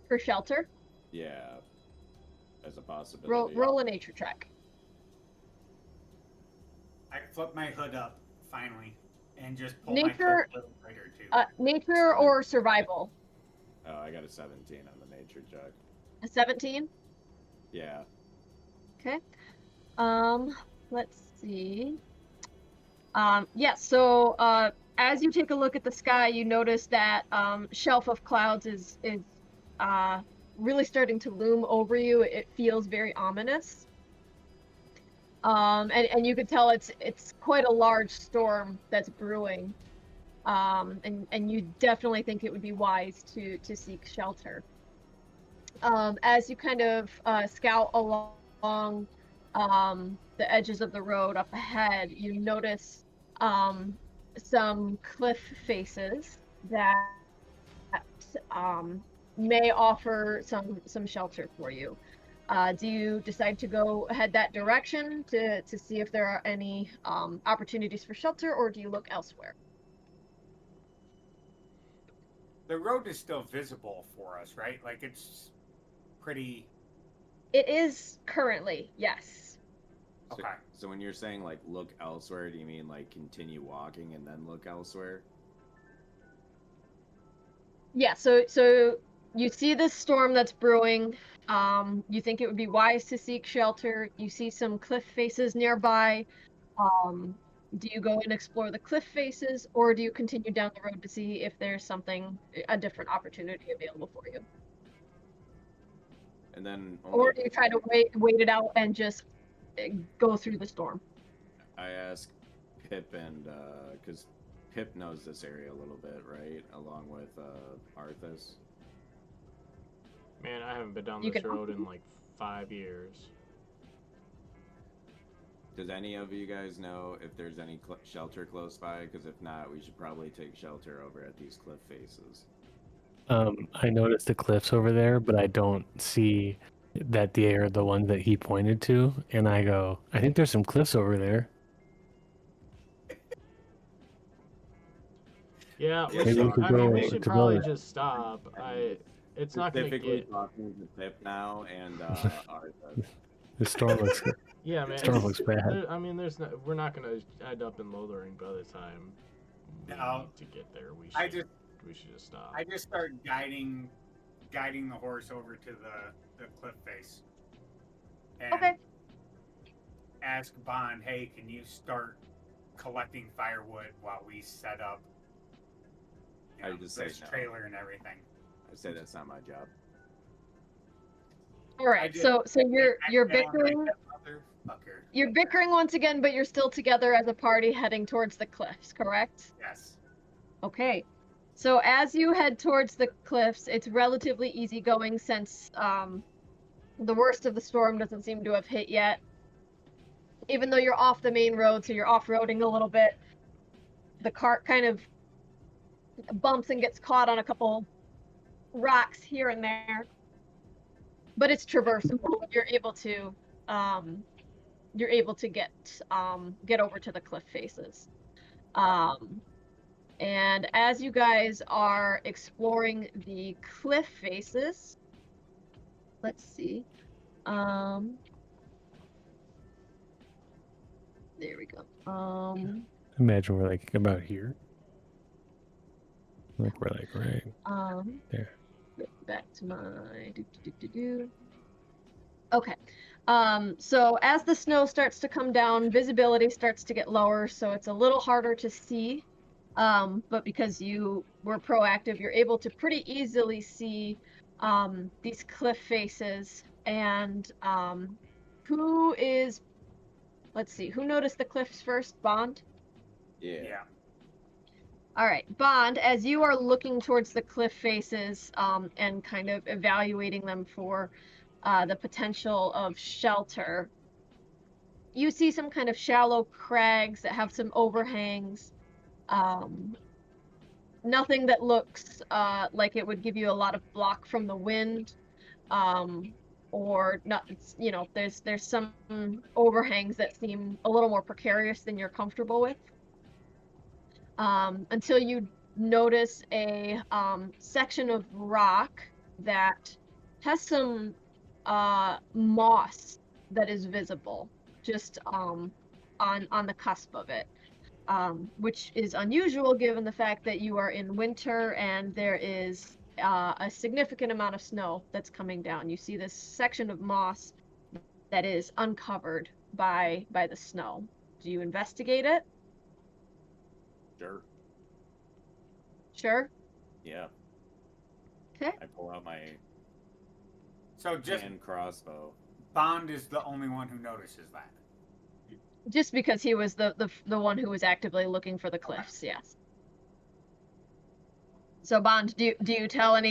For shelter. Yeah, as a possibility. Roll a nature check. I flip my hood up finally and just pull Nature- my coat a little tighter too. Nature or survival. Oh, I got a 17 on the nature check. A 17. Yeah. Okay. Let's see. Yeah, so as you take a look at the sky, you notice that shelf of clouds is really starting to loom over you. It feels very ominous. And you could tell it's quite a large storm that's brewing. And you definitely think it would be wise to seek shelter. As you kind of scout along the edges of the road up ahead, you notice some cliff faces that may offer some shelter for you. Do you decide to go head that direction to see if there are any opportunities for shelter, or do you look elsewhere? The road is still visible for us, right? Like it's pretty. It is currently, yes. So, Okay. so when you're saying like look elsewhere, do you mean like continue walking and then look elsewhere? Yeah, so you see this storm that's brewing. You think it would be wise to seek shelter. You see some cliff faces nearby. Do you go and explore the cliff faces, or do you continue down the road to see if there's a different opportunity available for you? And then Or do you try to wait it out and just go through the storm? I ask Pip and because Pip knows this area a little bit, right? Along with Arthas. Man, I haven't been down You this can- road in like 5 years. Does any of you guys know if there's any shelter close by? Because if not, we should probably take shelter over at these cliff faces. I noticed the cliffs over there, but I don't see that they are the ones that he pointed to. And I go, I think there's some cliffs over there. Yeah, Yeah, Maybe we could I mean, go we should to probably those. just stop. It's not gonna Specifically get. talking to Pip now and Arthas. The storm looks Yeah, man. storm it's- looks bad. I mean, we're not gonna end up in Lothering by the time we No. need to get there. We I should just stop. I just start guiding the horse over to the cliff face. And Okay. ask Bond, hey, can you start collecting firewood while we set up I just say this no. trailer and everything? I say that's not my job. All right, did- so you're I you're sound like bickering. that motherfucker. You're bickering once again, but you're still together as a party heading towards the cliffs, correct? Yes. Okay. So as you head towards the cliffs, it's relatively easygoing since the worst of the storm doesn't seem to have hit yet. Even though you're off the main road, so you're off-roading a little bit, the cart kind of bumps and gets caught on a couple rocks here and there. But it's traversable. You're able to get over to the cliff faces. And as you guys are exploring the cliff faces, let's see. There we go. Imagine we're like about here. Like we're like right there. Back to my Okay. So as the snow starts to come down, visibility starts to get lower, so it's a little harder to see. But because you were proactive, you're able to pretty easily see these cliff faces. And let's see, who noticed the cliffs first? Bond? Yeah. Yeah. All right, Bond, as you are looking towards the cliff faces and kind of evaluating them for the potential of shelter, you see some kind of shallow crags that have some overhangs. Nothing that looks like it would give you a lot of block from the wind, or not. There's some overhangs that seem a little more precarious than you're comfortable with. Until you notice a section of rock that has some moss that is visible just on the cusp of it, which is unusual given the fact that you are in winter and there is a significant amount of snow that's coming down. You see this section of moss that is uncovered by the snow. Do you investigate it? Sure. Sure. Yeah. Okay. I pull out my So just hand crossbow. Bond is the only one who notices that. Just because he was the one who was actively looking for the cliffs, yes. So Bond, do you tell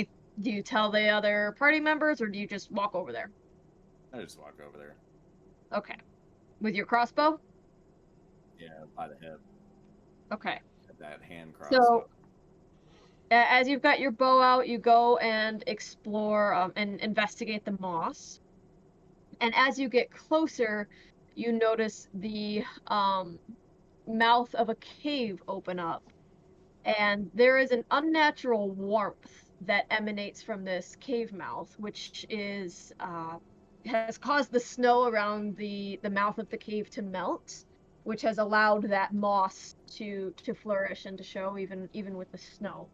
the other party members, or do you just walk over there? I just walk over there. Okay. With your crossbow? Yeah, by the hip. Okay. That hand crossbow. So as you've got your bow out, you go and explore and investigate the moss. And as you get closer, you notice the mouth of a cave open up. And there is an unnatural warmth that emanates from this cave mouth, which has caused the snow around the mouth of the cave to melt, which has allowed that moss to flourish and to show even with the snow.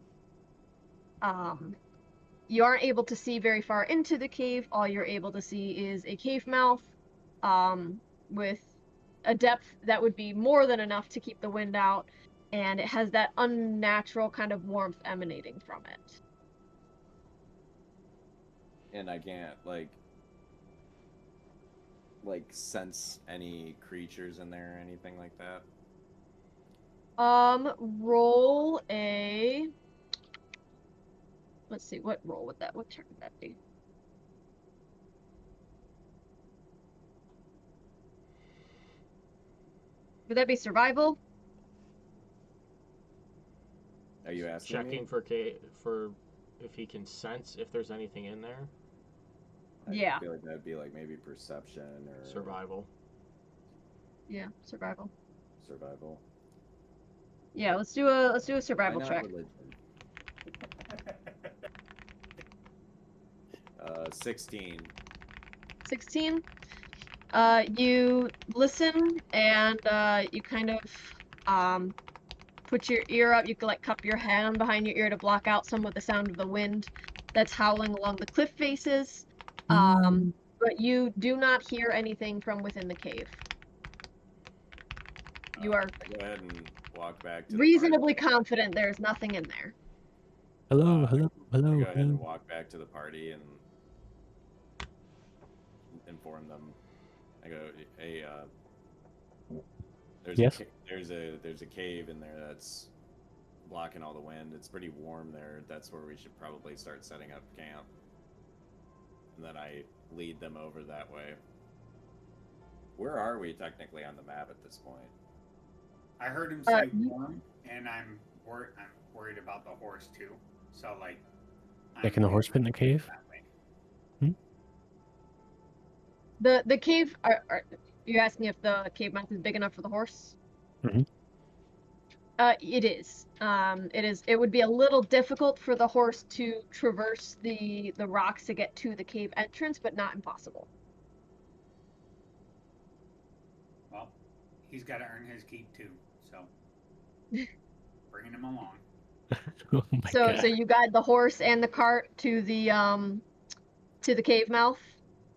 You aren't able to see very far into the cave. All you're able to see is a cave mouth with a depth that would be more than enough to keep the wind out, and it has that unnatural kind of warmth emanating from it. And I can't like sense any creatures in there or anything like that. Roll a. Let's see, what roll would that? What turn would that be? Would that be survival? Are you asking Checking me? for if he can sense if there's anything in there. Yeah. I feel like that'd be like maybe perception or Survival. Yeah, survival. survival. Yeah, let's do a Why survival not check. religion? 16. 16. You listen and you kind of put your ear up. You can like cup your hand behind your ear to block out some of the sound of the wind that's howling along the cliff faces. But you do not hear anything from within the cave. You are I go ahead and walk back to reasonably the party. confident there's nothing in there. Hello, Uh, hello, I hello, go ahead and hello. walk back to the party and inform them. I go, hey, there's Yes? there's a cave in there that's blocking all the wind. It's pretty warm there. That's where we should probably start setting up camp. And then I lead them over that way. Where are we technically on the map at this point? I heard him say warm, and I'm worried about the horse too. So like, Like in the horse pit in the cave? that way. The cave. Are you asking if the cave mouth is big enough for the horse? Mhm. It is. It would be a little difficult for the horse to traverse the rocks to get to the cave entrance, but not impossible. Well, he's got to earn his keep too. So bringing him along. Oh my So god. you guide the horse and the cart to the cave mouth.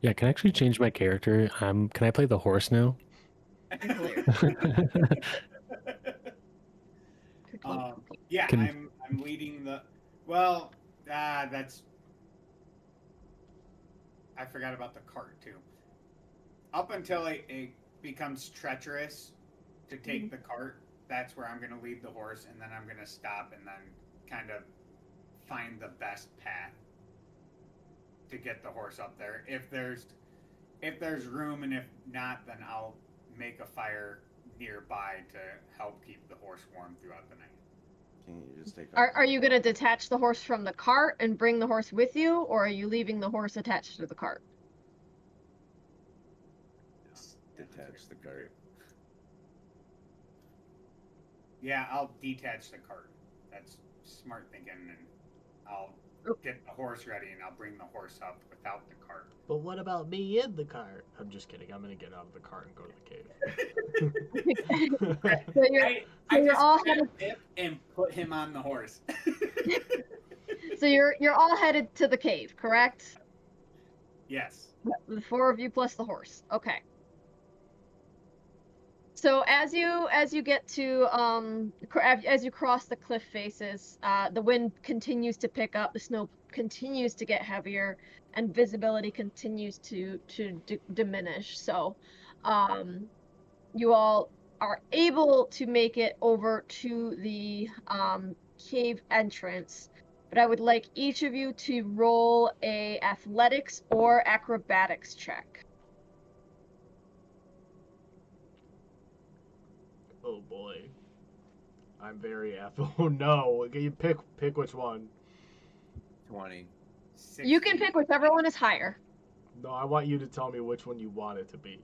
Yeah, can I actually change my character? Can I play the horse now? Yeah, Can- I'm leading the. Well, that's. I forgot about the cart too. Up until it becomes treacherous to take the cart, that's where I'm going to lead the horse, and then I'm going to stop and then kind of find the best path to get the horse up there. If there's room, and if not, then I'll make a fire nearby to help keep the horse warm throughout the night. Can you just take? Are you going to detach the horse from the cart and bring the horse with you, or are you leaving the horse attached to the cart? Detach the cart. Yeah, I'll detach the cart. That's smart thinking, and I'll get the horse ready, and I'll bring the horse up without the cart. But what about me in the cart? I'm just kidding. I'm gonna get out of the cart and go to the cave. So you're, I you're just all grab headed. Pip and put him on the horse. So you're all headed to the cave, correct? Yes. The four of you plus the horse. Okay. So as you get to as you cross the cliff faces, the wind continues to pick up, the snow continues to get heavier, and visibility continues to diminish. So, you all are able to make it over to the cave entrance, but I would like each of you to roll a athletics or acrobatics check. Oh boy. I'm very Oh no. You pick which one. 20. You can pick whichever one is higher. No, I want you to tell me which one you want it to be.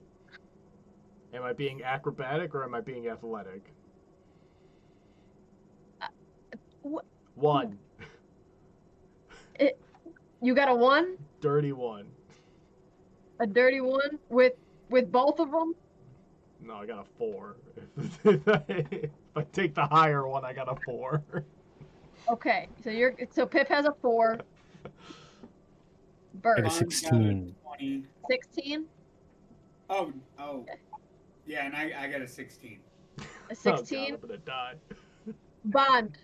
Am I being acrobatic or am I being athletic? What? One. You got a 1? Dirty one. A dirty 1 with both of them? No, I got a 4. If I take the higher one, I got a 4. Okay, so Pip has a 4. Bert. I got a Bon's got a 16. 20. 16? Oh. Yeah, and I got a 16. A 16? Oh God, I'm gonna die. Bond.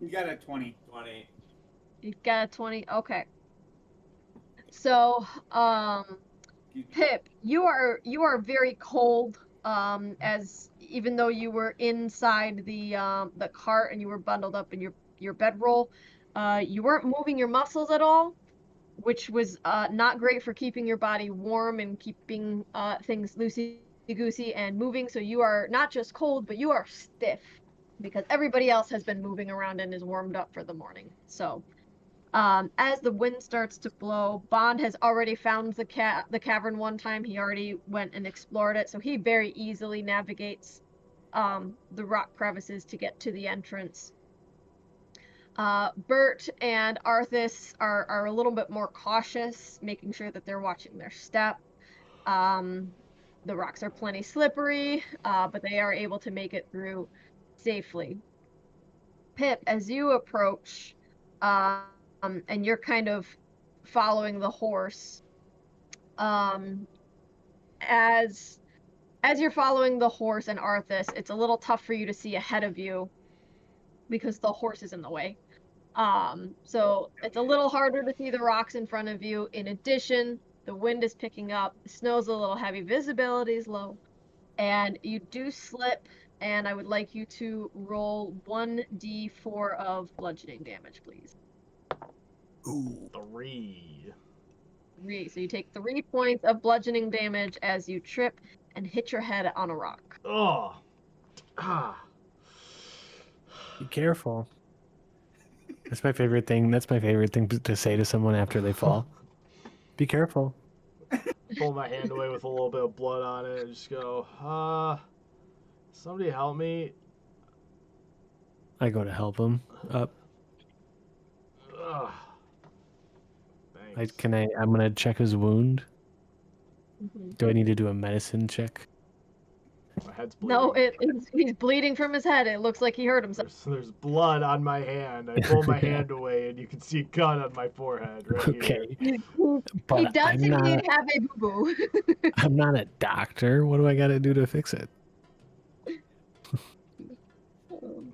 You got a 20. 20. You got a 20. Okay. So, Pip, you are very cold. As even though you were inside the cart and you were bundled up in your bedroll, you weren't moving your muscles at all, which was not great for keeping your body warm and keeping things loosey-goosey and moving. So you are not just cold, but you are stiff because everybody else has been moving around and is warmed up for the morning. So, as the wind starts to blow, Bond has already found the cavern one time. He already went and explored it, so he very easily navigates the rock crevices to get to the entrance. Bert and Arthas are a little bit more cautious, making sure that they're watching their step. The rocks are plenty slippery, but they are able to make it through safely. Pip, as you approach, and you're kind of following the horse, as you're following the horse and Arthas, it's a little tough for you to see ahead of you because the horse is in the way. So it's a little harder to see the rocks in front of you. In addition, the wind is picking up, the snow's a little heavy, visibility is low, and you do slip, and I would like you to roll 1d4 of bludgeoning damage, please. Ooh. 3. 3. So you take 3 points of bludgeoning damage as you trip and hit your head on a rock. Oh. Ah. Be careful. That's my favorite thing. That's my favorite thing to say to someone after they fall. Be careful. Pull my hand away with a little bit of blood on it and just go, somebody help me. I go to help him up. Ugh. Thanks. I'm gonna check his wound. Mm-hmm. Do I need to do a medicine check? My head's bleeding. No, he's bleeding from his head. It looks like he hurt himself. There's blood on my hand. I pull my hand away, and you can see a cut on my forehead right here. Okay, He but does I'm not. indeed have a boo-boo. I'm not a doctor. What do I got to do to fix it?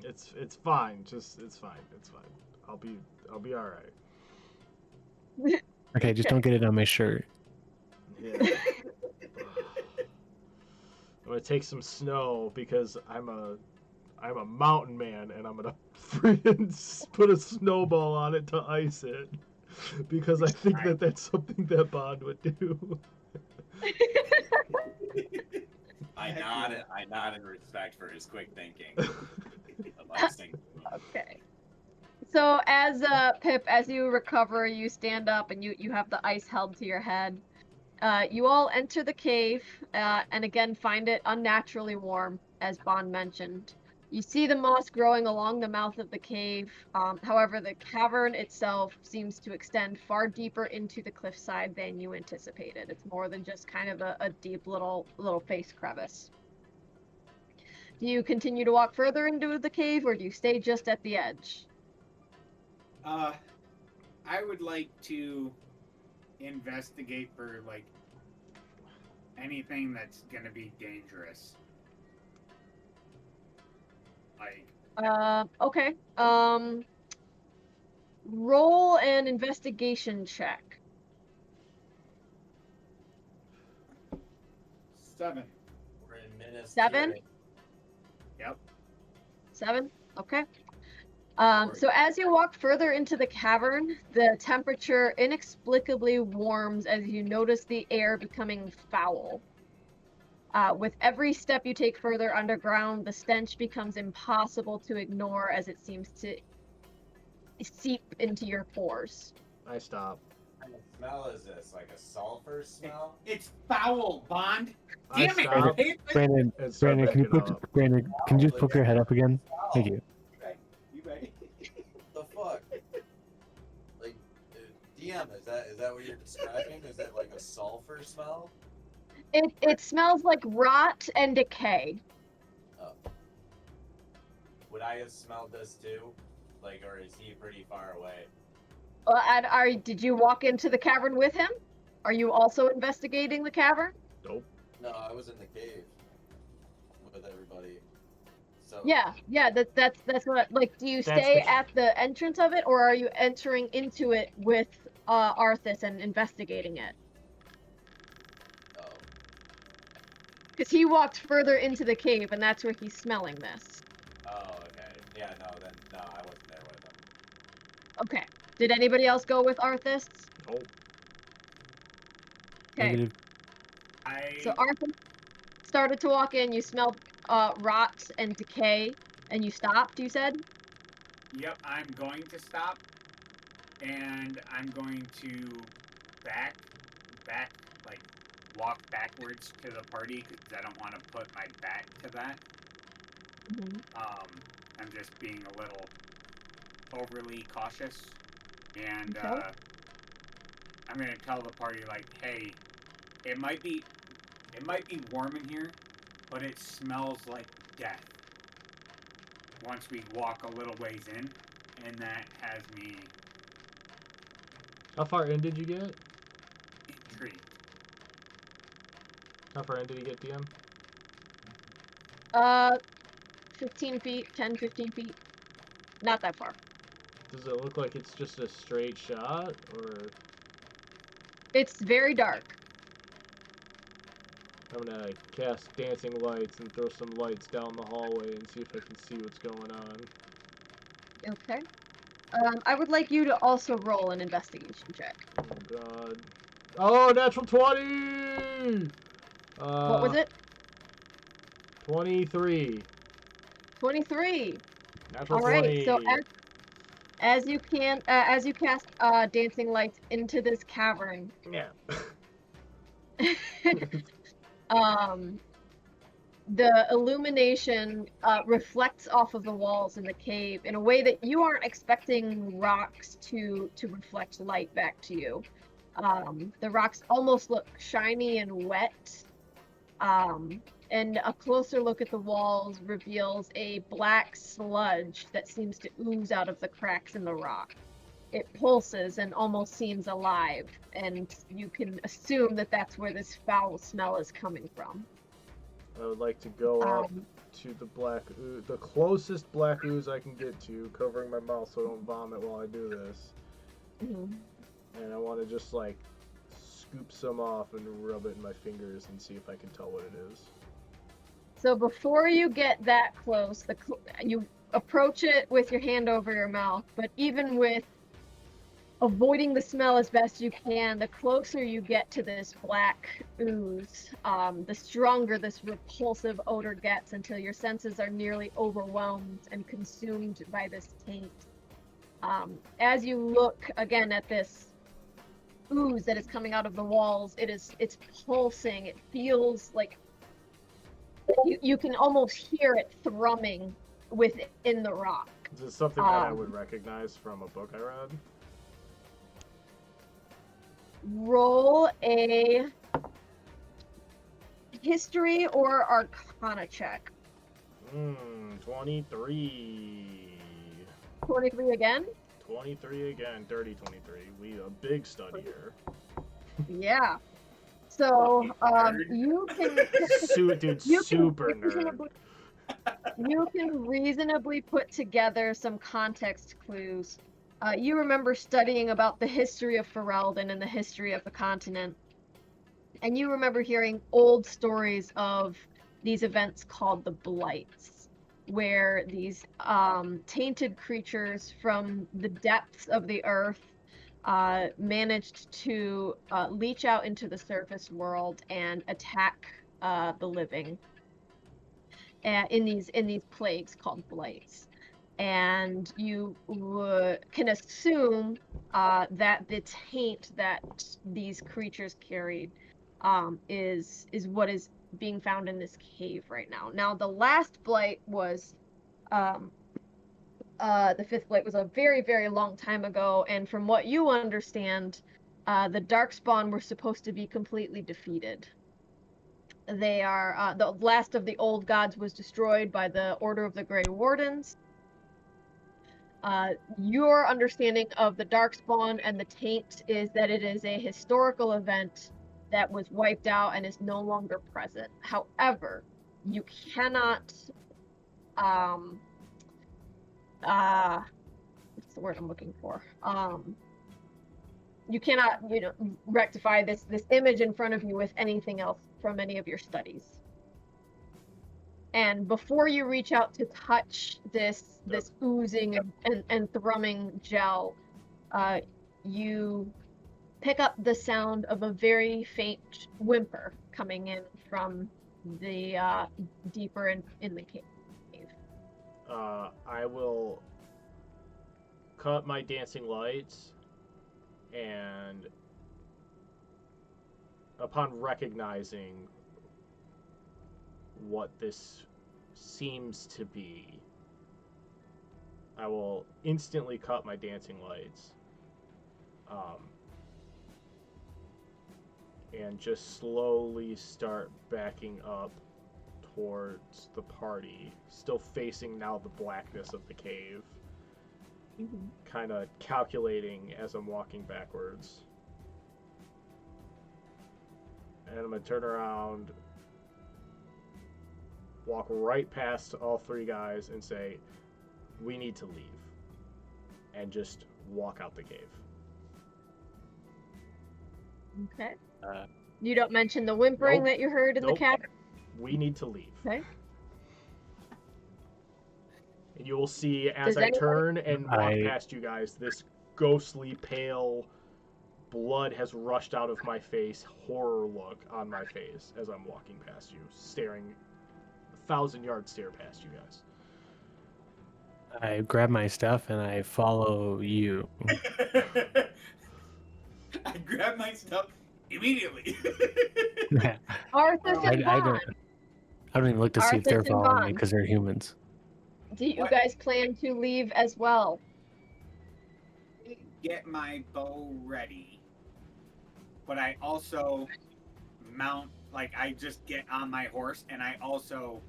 It's fine. It's fine. I'll be all right. Okay, just don't get it on my shirt. Yeah. I'm gonna take some snow because I'm a mountain man, and I'm gonna freaking put a snowball on it to ice it because I think that's something that Bond would do. I nod in respect for his quick thinking. Of icing. Okay. So as Pip, as you recover, you stand up and you have the ice held to your head. You all enter the cave and again find it unnaturally warm, as Bond mentioned. You see the moss growing along the mouth of the cave. However, the cavern itself seems to extend far deeper into the cliffside than you anticipated. It's more than just kind of a deep little face crevice. Do you continue to walk further into the cave, or do you stay just at the edge? I would like to investigate for like anything that's gonna be dangerous. Like Okay. Roll an investigation check. 7. We're in Minas 7? Tirith. Yep. 7? Okay. So as you walk further into the cavern, the temperature inexplicably warms as you notice the air becoming foul. With every step you take further underground, the stench becomes impossible to ignore as it seems to seep into your pores. I stop. What kind of smell is this? Like a sulfur smell? It's foul, Bond. I Damn it! stop. Hey, Brandon, and start Brandon, can you backing put up. Brandon, can you just poke your head up again? Thank you. You ready? The fuck? Like, DM, is that what you're describing? Is that like a sulfur smell? It smells like rot and decay. Oh. Would I have smelled this too? Like, or is he pretty far away? And did you walk into the cavern with him? Are you also investigating the cavern? Nope. No, I was in the cave with everybody. So Yeah, that's what. Like, do you That's stay the- at the entrance of it, or are you entering into it with Arthas and investigating it? Oh. Because he walked further into the cave, and that's where he's smelling this. Oh, okay. Yeah, no, I wasn't there with him. Okay. Did anybody else go with Arthas? Nope. Okay. Negative. So Arthas started to walk in. You smelled rot and decay, and you stopped. You said. Yep, I'm going to stop, and I'm going to back, like, walk backwards to the party because I don't want to put my back to that. I'm just being a little overly cautious, and Okay. I'm gonna tell the party like, hey, it might be warm in here, but it smells like death. Once we walk a little ways in, and that has me How far in did you get? intrigued. How far in did you get, DM? 15 feet, 10, 15 feet. Not that far. Does it look like it's just a straight shot, or It's very dark. I'm gonna cast dancing lights and throw some lights down the hallway and see if I can see what's going on. Okay. I would like you to also roll an investigation check. Oh god. Oh, natural 20! What was it? 23. 23. Natural All right. 20. So as you cast dancing lights into this cavern, Yeah. the illumination reflects off of the walls in the cave in a way that you aren't expecting rocks to reflect light back to you. The rocks almost look shiny and wet. and a closer look at the walls reveals a black sludge that seems to ooze out of the cracks in the rock. It pulses and almost seems alive, and you can assume that that's where this foul smell is coming from. I would like to go up Um, to the black ooze, the closest black ooze I can get to, covering my mouth so I don't vomit while I do this. mhm. And I want to just like scoop some off and rub it in my fingers and see if I can tell what it is. So before you get that close, you approach it with your hand over your mouth, but even with avoiding the smell as best you can, the closer you get to this black ooze, the stronger this repulsive odor gets until your senses are nearly overwhelmed and consumed by this taint. As you look again at this ooze that is coming out of the walls, it's pulsing. It feels like you can almost hear it thrumming within the rock. Is this something that I would recognize from a book I read? Roll a history or arcana check. 23. 23 again? 23 again, dirty 23. We a big stud here. Yeah. So, you can Dude, you can super nerd. reasonably, you can reasonably put together some context clues. You remember studying about the history of Ferelden and the history of the continent. And you remember hearing old stories of these events called the Blights, where these tainted creatures from the depths of the earth managed to leach out into the surface world and attack the living in these plagues called blights. And you can assume that the taint that these creatures carried is what is being found in this cave right now. Now, the last blight was the fifth blight was a very, very long time ago, and from what you understand, the Darkspawn were supposed to be completely defeated. They are the last of the old gods was destroyed by the Order of the Grey Wardens. Your understanding of the Darkspawn and the Taint is that it is a historical event that was wiped out and is no longer present. However, you cannot what's the word I'm looking for? You cannot, rectify this image in front of you with anything else from any of your studies. And before you reach out to touch this oozing and thrumming gel, you pick up the sound of a very faint whimper coming in from the deeper in the cave. I will cut my dancing lights, and upon recognizing what this seems to be, I will instantly cut my dancing lights, and just slowly start backing up towards the party, still facing now the blackness of the cave, kind of calculating as I'm walking backwards. And I'm going to turn around, walk right past all three guys and say, "We need to leave," and just walk out the cave. Okay. You don't mention the whimpering Nope. that you heard in Nope. the cavern? We need to leave. Okay. And you will see as Does I anybody- turn and walk past you guys, this ghostly pale blood has rushed out of my face, horror look on my face as I'm walking past you, staring 1,000-yard stare past you guys. I grab my stuff and I follow you. I grab my stuff immediately. Arthas and I Vaughn, don't even look to see if they're Arthas and following me Vaughn. because they're humans. do you What? guys plan to leave as well? Get my bow ready, but I also mount like I just get on my horse and I also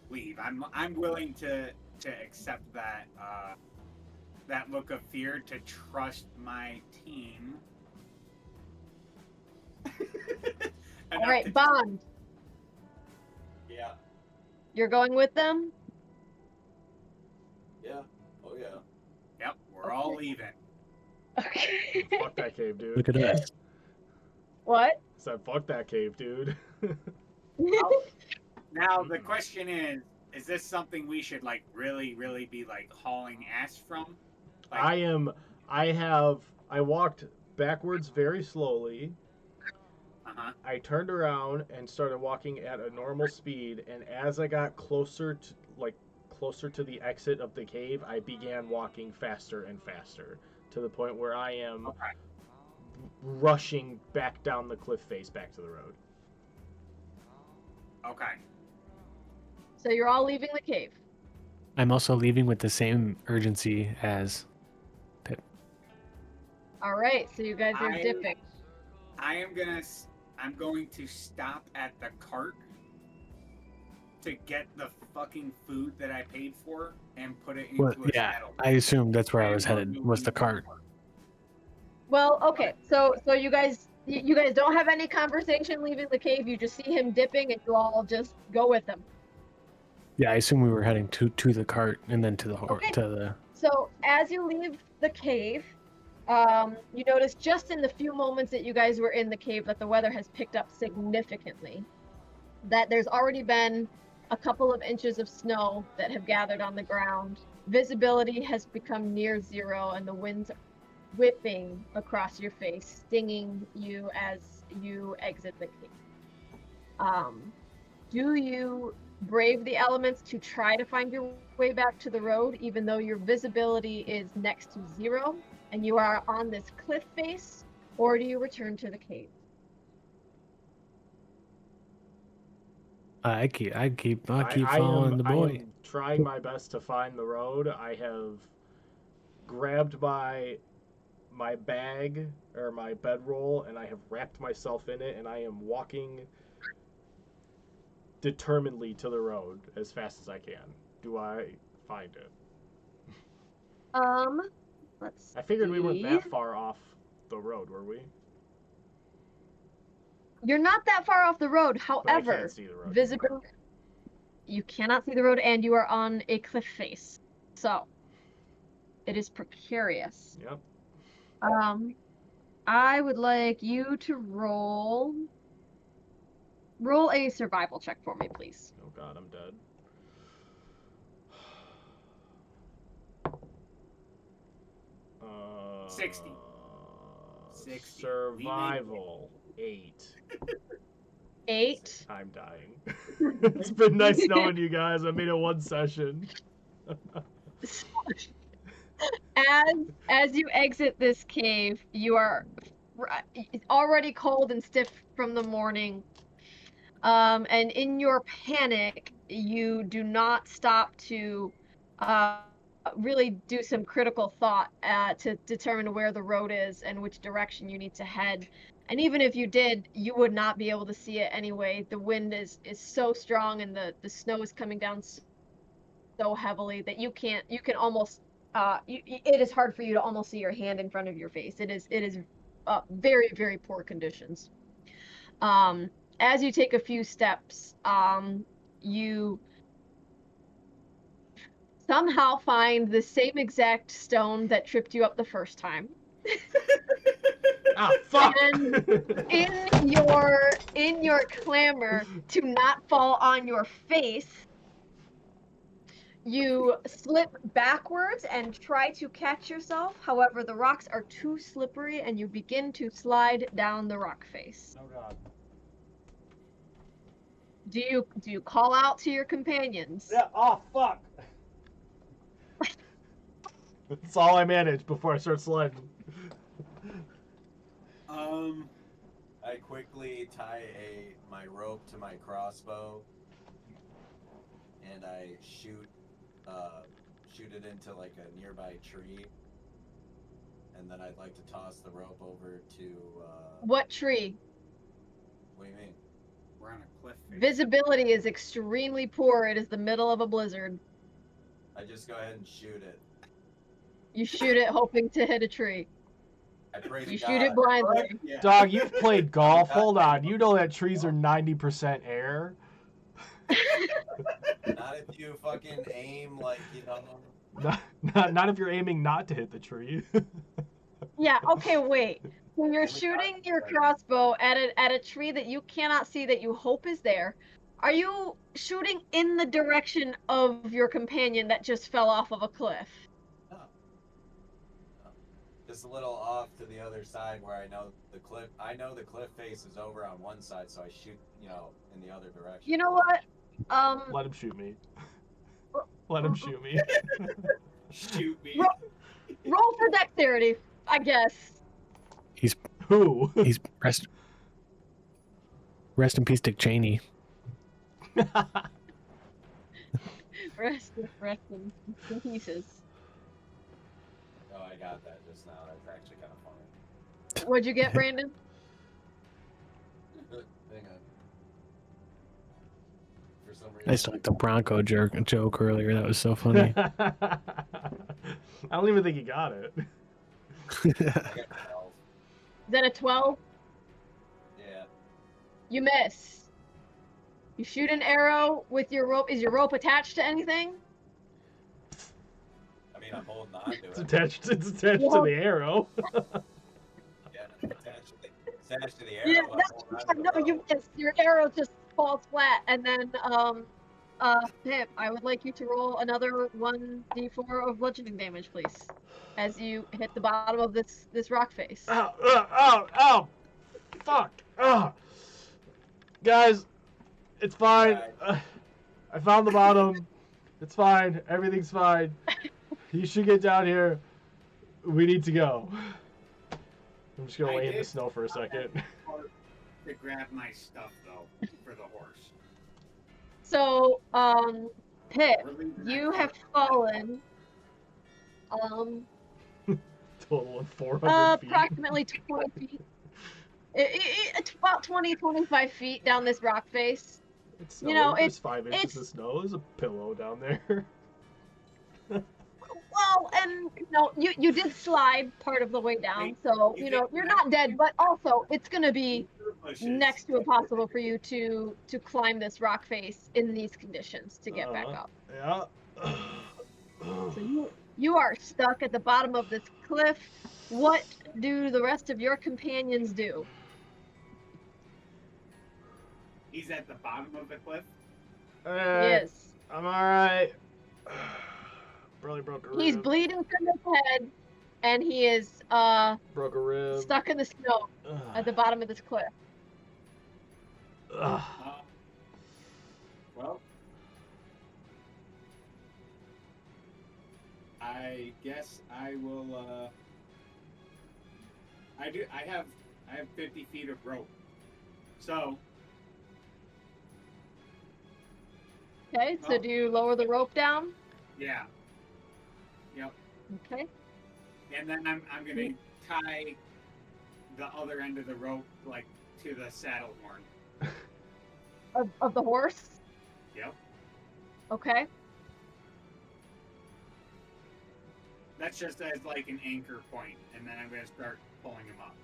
leave. I'm willing to accept that that look of fear, to trust my team. All right, Bond, Yeah. you're going with them? Yeah. Oh yeah. Yep, we're all leaving. Okay. Fuck that cave, dude. Look at us. What? Said fuck that cave, dude. Now the question is this something we should like really be like hauling ass from? Like, I walked backwards very slowly. uh-huh. I turned around and started walking at a normal speed, and as I got closer to the exit of the cave, I began walking faster and faster to the point where I am Okay. rushing back down the cliff face back to the road. Okay. So you're all leaving the cave. I'm also leaving with the same urgency as Pip. All right, so you guys are dipping. I'm going to stop at the cart to get the fucking food that I paid for and put it into Well, a yeah, saddle. I assumed that's where I And was we're headed. Was the moving cart? forward. Well, okay, so you guys don't have any conversation leaving the cave. You just see him dipping, and you all just go with him. Yeah, I assume we were heading to the cart and then to the Okay. to the. So as you leave the cave, you notice just in the few moments that you guys were in the cave that the weather has picked up significantly. That there's already been a couple of inches of snow that have gathered on the ground. Visibility has become near zero, and the wind's whipping across your face, stinging you as you exit the cave. Do you brave the elements to try to find your way back to the road, even though your visibility is next to zero and you are on this cliff face, or do you return to the cave? I'll keep I following the I boy. am trying my best to find the road. I have grabbed my bag or my bedroll and I have wrapped myself in it and I am walking determinedly to the road as fast as I can. Do I find it? Let's I figured we weren't see. that far off the road, were we? You're not that far off the road. But I However, can't see the road. visibility. You cannot see the road, and you are on a cliff face. So, it is precarious. Yep. I would like you to roll a survival check for me, please. Oh god, I'm dead. 60. 60. Survival 8. 8. I'm dying. It's been nice knowing you guys. I made it one session. As you exit this cave, you are already cold and stiff from the morning. And in your panic, you do not stop to really do some critical thought to determine where the road is and which direction you need to head. And even if you did, you would not be able to see it anyway. The wind is so strong and the snow is coming down so heavily that you can almost it is hard for you to almost see your hand in front of your face. It is very, very poor conditions. As you take a few steps, you somehow find the same exact stone that tripped you up the first time. Ah, fuck! And in your clamor to not fall on your face, you slip backwards and try to catch yourself. However, the rocks are too slippery and you begin to slide down the rock face. Oh god. Do you call out to your companions? Yeah, oh fuck! That's all I managed before I start sliding. I quickly tie my rope to my crossbow, and I shoot it into like a nearby tree, and then I'd like to toss the rope over to. What tree? What do you mean? Visibility is extremely poor. It is the middle of a blizzard. I just go ahead and shoot it. You shoot it hoping to hit a tree. I pray to You God. shoot it blindly. Yeah. Dog, you've played golf. Hold on. You know that trees are 90% air. Not if you fucking aim like, you know. Not if you're aiming not to hit the tree. Yeah, okay, wait. When you're shooting your crossbow at a tree that you cannot see that you hope is there, are you shooting in the direction of your companion that just fell off of a cliff? No. Just a little off to the other side where I know the cliff face is over on one side, so I shoot, you know, in the other direction. You know what? Let him shoot me. Let him shoot me. Shoot me. Roll for dexterity, I guess. Who? He's rest in peace, Dick Cheney. Rest in pieces. Oh, I got that just now. That's actually kind of funny. What'd you get, Brandon? Hang on. For some reason. I just like the Bronco joke earlier. That was so funny. I don't even think he got it. I got 12. Is that a 12? Yeah. You miss. You shoot an arrow with your rope. Is your rope attached to anything? I mean, I'm holding on to It's it. attached to the arrow. Yeah, attached to the arrow. Yeah, I'm holding on to the no, you rope. missed. Your arrow just falls flat, and then Pip, I would like you to roll another 1d4 of bludgeoning damage, please, as you hit the bottom of this rock face. Ow! Fuck! Guys, it's fine. I found the bottom. It's fine. Everything's fine. You should get down here. We need to go. I'm just gonna lay in the snow for a second. To grab my stuff though for the horse. So, Pip, We're leaving that you have part. fallen, Total of 400 feet. approximately 20 feet. It's about 25 feet down this rock face. It's you know, There's 5 inches it's- of snow. There's a pillow down there. Well, and you did slide part of the way down, so you're not dead, but also it's gonna be Bushes. next to impossible for you to climb this rock face in these conditions to get back up. Yeah. So you are stuck at the bottom of this cliff. What do the rest of your companions do? He's at the bottom of the cliff. Yes. I'm alright. Probably broke a rib. He's bleeding from his head, and he is Broke a rib. stuck in the snow at the bottom of this cliff. Ugh. Well, I guess I will. I have 50 feet of rope. So Okay, so Oh. do you lower the rope down? yeah, Okay. and then I'm gonna tie the other end of the rope like to the saddle horn. Of the horse? Yep. Okay. That's just as like an anchor point, and then I'm gonna start pulling him up.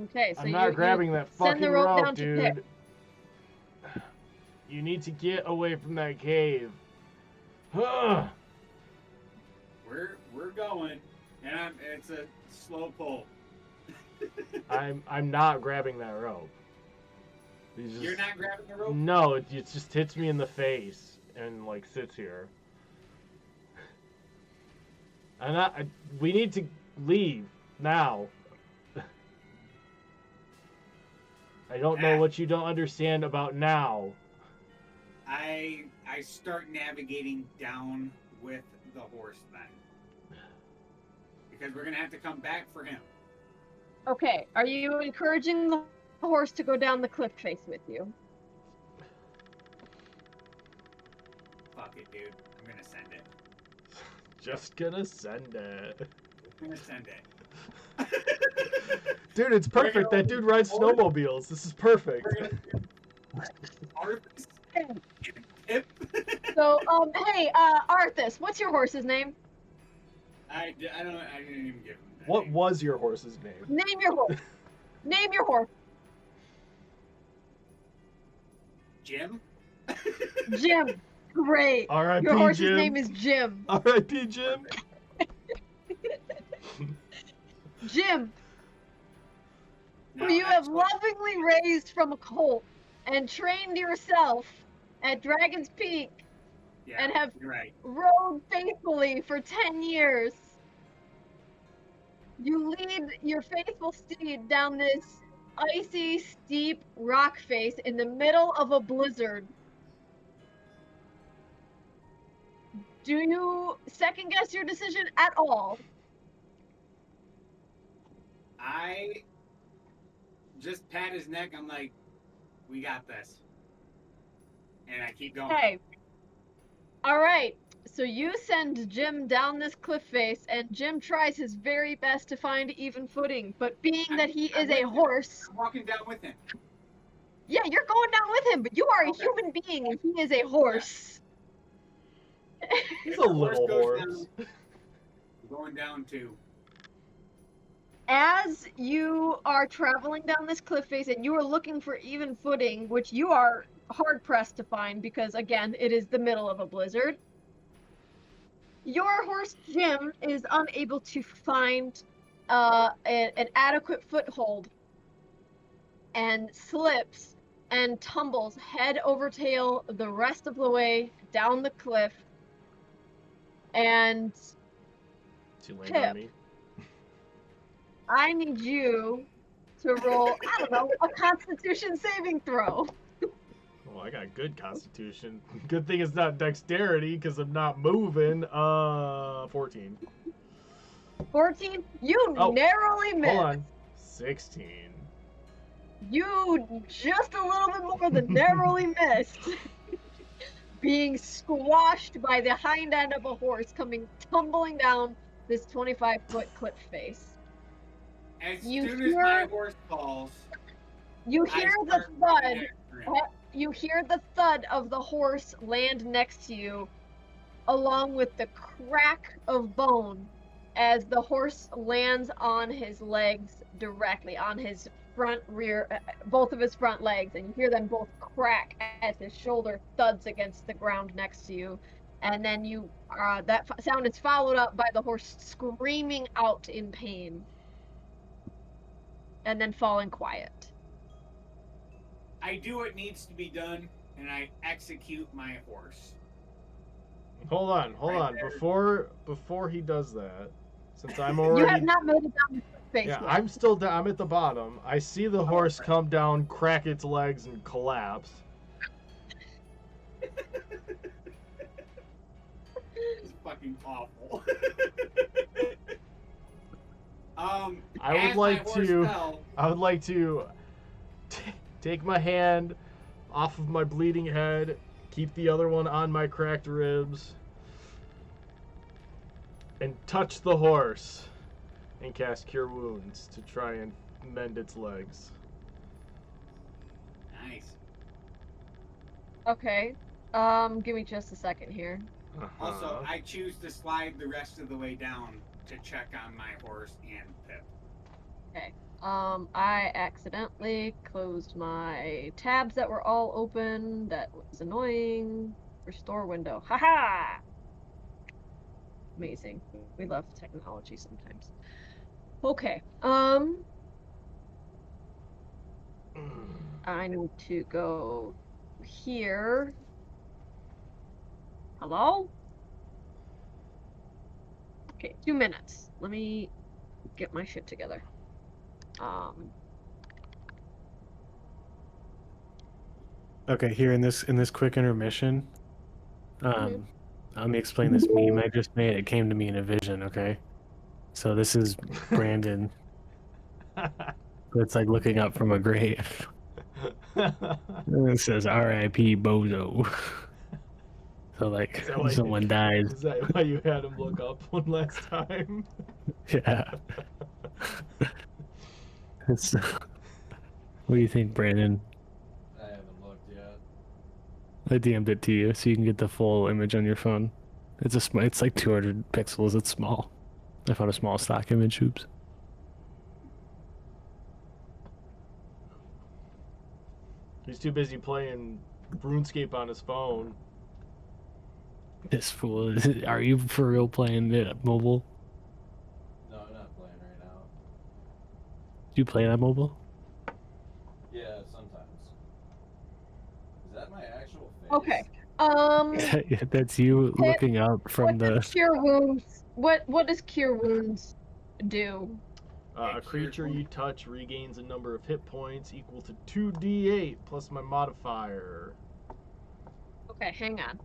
Okay, so I'm not grabbing that fucking send the rope rope, down to dude. Pip. You need to get away from that cave. Ugh. We're going, and it's a slow pull. I'm not grabbing that rope. You just- You're not grabbing the rope. No, it just hits me in the face and like sits here. We need to leave now. I don't know what you don't understand about now. I start navigating down with the horse then, because we're gonna have to come back for him. Okay, are you encouraging the horse to go down the cliff face with you? Fuck it, dude. I'm gonna send it. Just gonna send it. I'm gonna send it. Dude, it's perfect. That dude rides snowmobiles. This is perfect. We're gonna So, hey, Arthas, what's your horse's name? I didn't even give him that What name. was your horse's name? Name your horse. Name your horse. Jim? Jim. Great. R.I.P. Your horse's Jim. name is Jim. R.I.P. Jim. Jim, No, who you have actually- lovingly raised from a colt and trained yourself at Dragon's Peak Yeah, and have you're right. rode faithfully for 10 years. You lead your faithful steed down this icy, steep rock face in the middle of a blizzard. Do you second guess your decision at all? I just pat his neck. I'm like, we got this. And I keep going. Okay. All right. So you send Jim down this cliff face, and Jim tries his very best to find even footing. But being that he I'm is a with him. horse, I'm walking down with him. yeah, you're going down with him, but you are a Okay. human being, and he is a horse. He's a The horse little goes horse. down. We're going down too. As you are traveling down this cliff face, and you are looking for even footing, which you are hard pressed to find because, again, it is the middle of a blizzard. Your horse Jim is unable to find an adequate foothold and slips and tumbles head over tail the rest of the way down the cliff. And Is he laying Pip. on me? I need you to roll, I don't know, a Constitution saving throw. Oh, I got good constitution. Good thing it's not dexterity because I'm not moving. 14. 14, you Oh, narrowly missed. Hold on. 16. You just a little bit more than narrowly missed. Being squashed by the hind end of a horse coming tumbling down this 25-foot cliff face. As You soon as my hear- horse falls, You I hear the start running thud. after him. You hear the thud of the horse land next to you, along with the crack of bone as the horse lands on his legs directly, on his both of his front legs, and you hear them both crack as his shoulder thuds against the ground next to you. And then sound is followed up by the horse screaming out in pain, and then falling quiet. I do what needs to be done, and I execute my horse. Hold on. Right there. Before he does that, since I'm You already have not made it down the face yeah, yet. I'm still down. I'm at the bottom. I see the horse come down, crack its legs, and collapse. It's fucking awful. I would as like my horse to- fell, I would like to take my hand off of my bleeding head, keep the other one on my cracked ribs, and touch the horse and cast Cure Wounds to try and mend its legs. nice. Okay. Give me just a second here. Also, I choose to slide the rest of the way down to check on my horse and Pip. I accidentally closed my tabs that were all open. That was annoying. Restore window. Haha! Amazing. We love technology sometimes. Okay. I need to go here. Hello? Okay, 2 minutes. Let me get my shit together. Okay, here in this quick intermission, Mhm. let me explain this meme I just made. It came to me in a vision. Okay, so this is Brandon. It's like looking up from a grave. And it says R.I.P. Bozo. So like Is that why- someone dies. Is that why you had him look up one last time? Yeah. What do you think, Brandon? I haven't looked yet. I DM'd it to you so you can get the full image on your phone. It's like 200 pixels. It's small. I found a small stock image. Oops. He's too busy playing RuneScape on his phone. This fool. Are you for real playing it mobile? No, I'm not playing right now. Do you play on mobile? Yeah, sometimes. Is that my actual face? Okay. That's you looking up from What the. does Cure Wounds? What does Cure Wounds do? A creature you touch regains a number of hit points equal to 2d8 plus my modifier. Okay, hang on.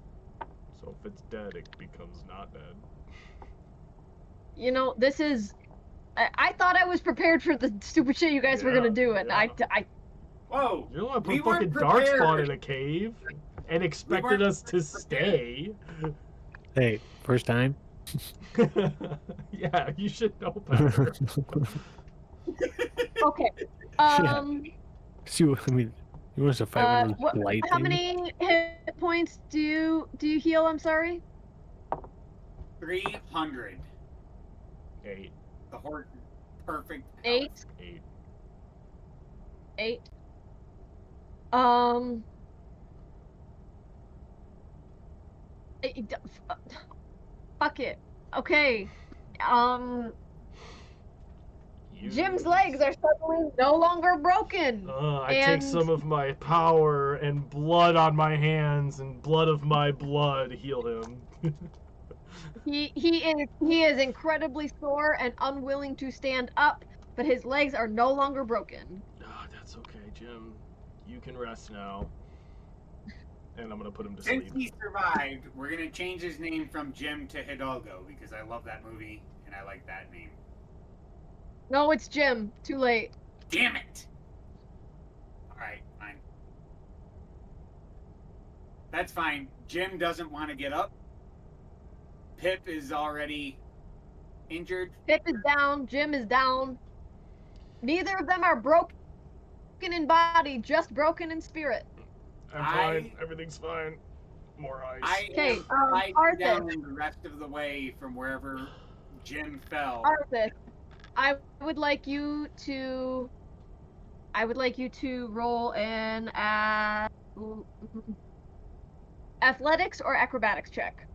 So if it's dead, it becomes not dead. You know, this is. I thought I was prepared for the stupid shit you guys were gonna do, and yeah. Whoa! You're the one who We put fucking weren't Darkspawn prepared. in a cave and expected weren't us to stay. Hey, first time. Yeah, you should know better. Okay. So, I mean, you want us to fight one of those light How things? many hit points do you heal? I'm sorry. 300. 8. The horse is perfect. health. 8. 8. 8. Fuck it. Okay. Jim's legs are suddenly no longer broken. I take and- some of my power and blood on my hands and blood of my blood heal him. He is incredibly sore and unwilling to stand up, but his legs are no longer broken. That's okay, Jim. You can rest now. And I'm gonna put him to Since sleep. he survived, we're gonna change his name from Jim to Hidalgo because I love that movie and I like that name. No, it's Jim. Too late. Damn it! Alright, fine. That's fine. Jim doesn't want to get up. Pip is already injured. Pip is down. Jim is down. Neither of them are broken in body, just broken in spirit. I'm fine. Everything's fine. More ice. I Okay, am sliding Arthur. down the rest of the way from wherever Jim fell. Arthur, I would like you to roll an athletics or acrobatics check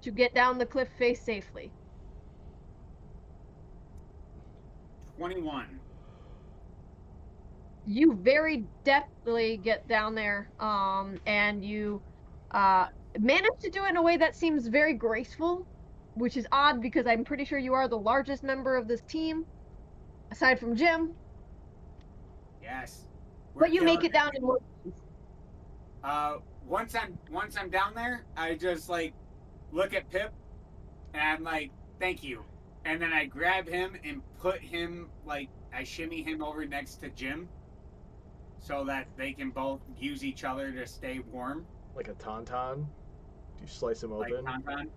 to get down the cliff face safely. 21. You very deftly get down there, and you manage to do it in a way that seems very graceful, which is odd because I'm pretty sure you are the largest member of this team, aside from Jim. Yes. But you make killing it down in one piece. Once I'm down there, I just like look at Pip and I'm like, thank you. And then I grab him and put him like I shimmy him over next to Jim so that they can both use each other to stay warm. Like a tauntaun? Do you slice him Like open? Tauntaun.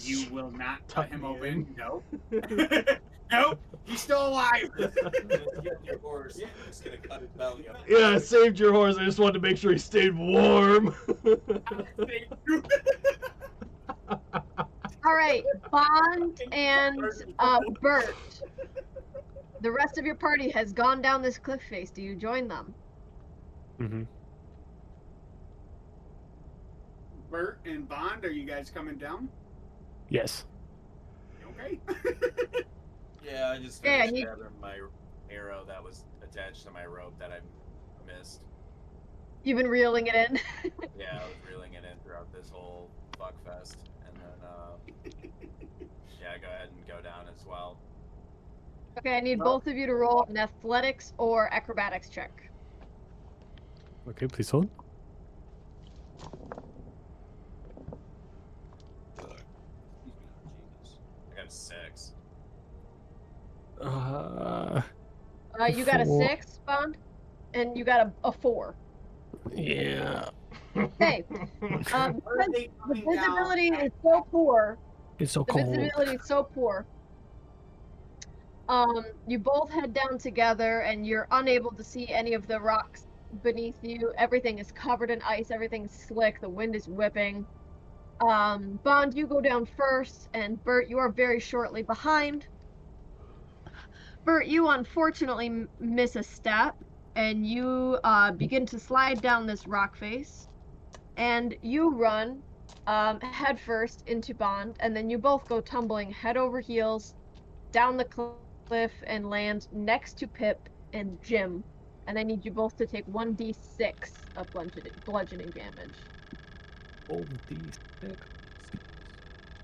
You will not Tuck cut him me open. in. No. Nope. He's still alive. Your horse. Yeah, I'm just gonna cut his belly up. Yeah, I saved your horse. I just wanted to make sure he stayed warm. All right, Bond and Bert. The rest of your party has gone down this cliff face. Do you join them? Mm-hmm. Bert and Bond, are you guys coming down? Yes. Okay. Yeah, I just Yeah, finished you- grabbing my arrow that was attached to my rope that I missed. You've been reeling it in. Yeah, I was reeling it in throughout this whole fuckfest, and then yeah, go ahead and go down as well. Okay, I need both of you to roll an athletics or acrobatics check. Okay, please hold. Jesus, I got a 6. You got a Four. 6, Bond, and you got a 4. Yeah. Okay. Because Where are they the coming down? visibility is so poor. It's so The cold. visibility is so poor. You both head down together, and you're unable to see any of the rocks beneath you. Everything is covered in ice. Everything's slick. The wind is whipping. Bond, you go down first, and Bert, you are very shortly behind. Bert, you unfortunately miss a step, and you begin to slide down this rock face, and you run head first into Bond, and then you both go tumbling head over heels down the cliff and land next to Pip and Jim. And I need you both to take 1d6 of bludgeoning damage. Oh, these.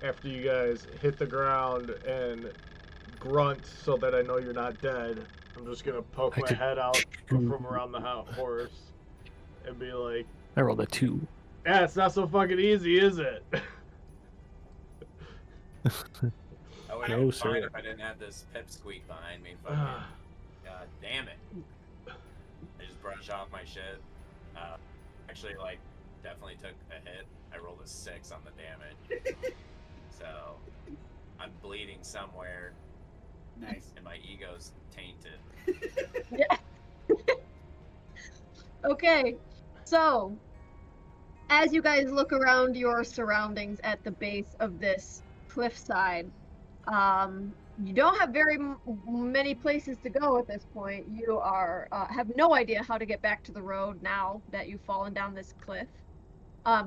After you guys hit the ground and grunt so that I know you're not dead, I'm just gonna poke my head out from around the horse and be like, I rolled a 2. yeah, it's not so fucking easy, is it? I would No, be sir. fine if I didn't have this pipsqueak behind me. Fucking, god damn it. I just brush off my shit. Actually, like, definitely took a hit. I rolled a 6 on the damage. So, I'm bleeding somewhere, Nice. and my ego's tainted. Okay, so as you guys look around your surroundings at the base of this cliffside, you don't have very many places to go at this point. You are have no idea how to get back to the road now that you've fallen down this cliff.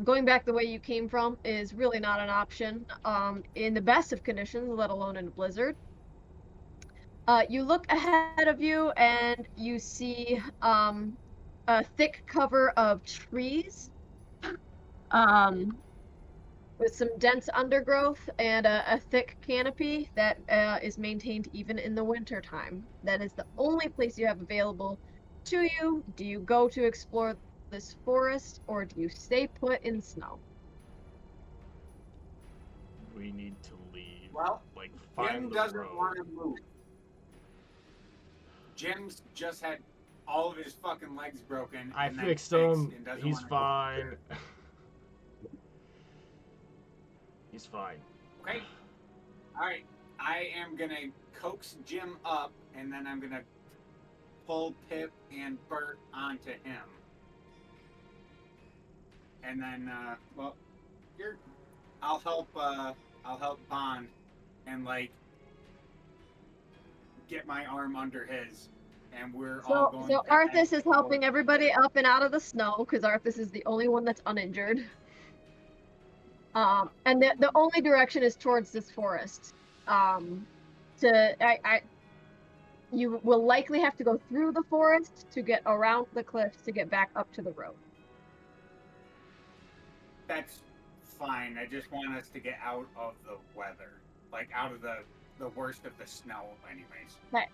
Going back the way you came from is really not an option in the best of conditions, let alone in a blizzard. You look ahead of you and you see a thick cover of trees with some dense undergrowth and a thick canopy that is maintained even in the winter time. That is the only place you have available to you. Do you go to explore this forest, or do you stay put in snow? We need to leave. Well, Like, Jim find the doesn't road. want to move. Jim's just had all of his fucking legs broken. I and then fixed fixed him. and doesn't He's wanna go. fine. He's fine. Okay. All right. I am gonna coax Jim up, and then I'm gonna pull Pip and Bert onto him. And then, well, I'll help Bond, and like get my arm under his, and we're all going. So to Arthas head is helping towards- everybody up and out of the snow because Arthas is the only one that's uninjured. And the only direction is towards this forest. You will likely have to go through the forest to get around the cliffs to get back up to the road. That's fine. I just want us to get out of the weather, like out of the worst of the snow, anyways. Okay.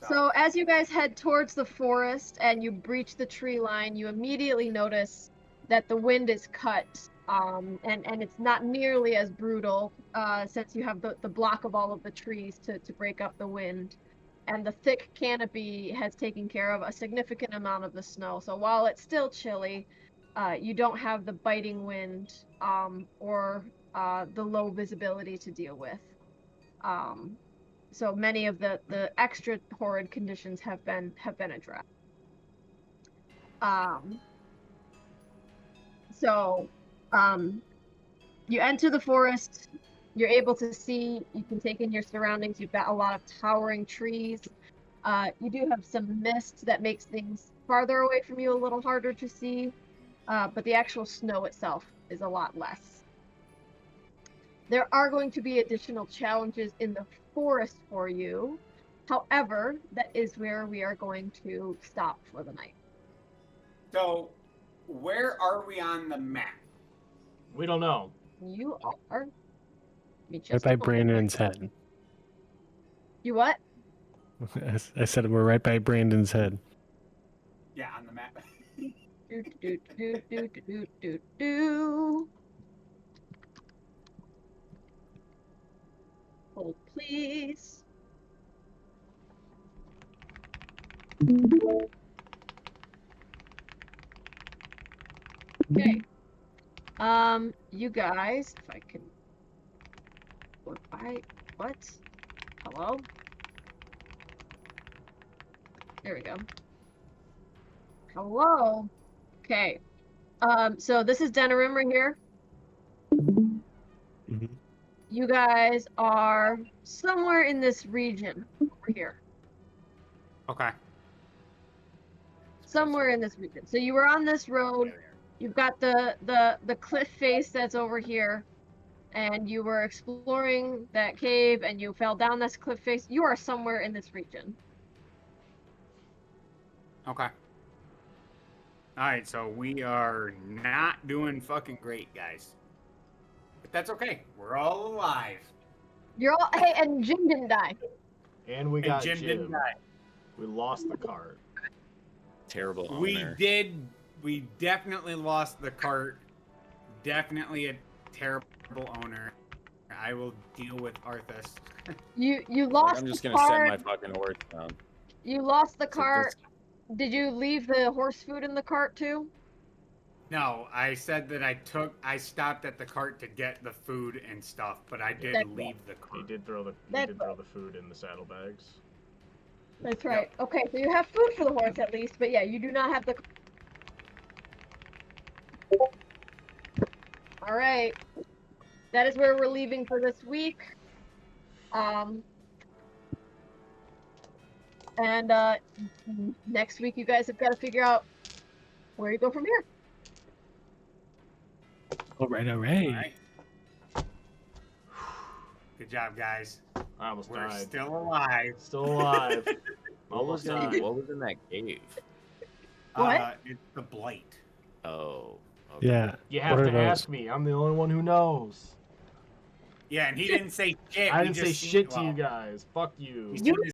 So as you guys head towards the forest and you breach the tree line, you immediately notice that the wind is cut, and it's not nearly as brutal since you have the block of all of the trees to break up the wind. And the thick canopy has taken care of a significant amount of the snow. So while it's still chilly, you don't have the biting wind or the low visibility to deal with. So many of the extra horrid conditions have been addressed. You enter the forest. You're able to see. You can take in your surroundings. You've got a lot of towering trees. You do have some mist that makes things farther away from you a little harder to see, but the actual snow itself is a lot less. There are going to be additional challenges in the forest for you. However, that is where we are going to stop for the night. So, where are we on the map? We don't know. You are. Right by Brandon's head. You what? I said we're right by Brandon's head. Yeah, on the map. Do. Hold, please. Okay. You guys, if I can. What? Hello? There we go. Hello. Okay. So this is Denerim right here. Mhm. You guys are somewhere in this region over here. Okay. Somewhere in this region. So you were on this road. You've got the cliff face that's over here, and you were exploring that cave, and you fell down this cliff face. You are somewhere in this region. Okay. Alright, so we are not doing fucking great, guys. But that's okay. We're all alive. You're all hey, and Jim didn't die. And we And got Jim didn't die. We lost the cart. Terrible owner. We definitely lost the cart. Definitely a terrible owner. I will deal with Arthas. You Like, lost I'm just the gonna cart. set my fucking horse down. You lost the So cart. this- Did you leave the horse food in the cart too? No, I said that I stopped at the cart to get the food and stuff, but I did That's leave the He cart. did throw the That's food in the saddlebags. That's right. Okay, so you have food for the horse at least, but yeah, you do not have the. All right, that is where we're leaving for this week. And next week you guys have got to figure out where you go from here. All right. Alright. Good job, guys. I almost We're died. still alive. Still alive. What Almost was, in, died. what was in that cave? What? It's the blight. Oh. Okay. Yeah. You have What to are those? ask me. I'm the only one who knows. Yeah, and he didn't say shit. I we didn't say just seen- shit to well, you guys. Fuck you. we You seen his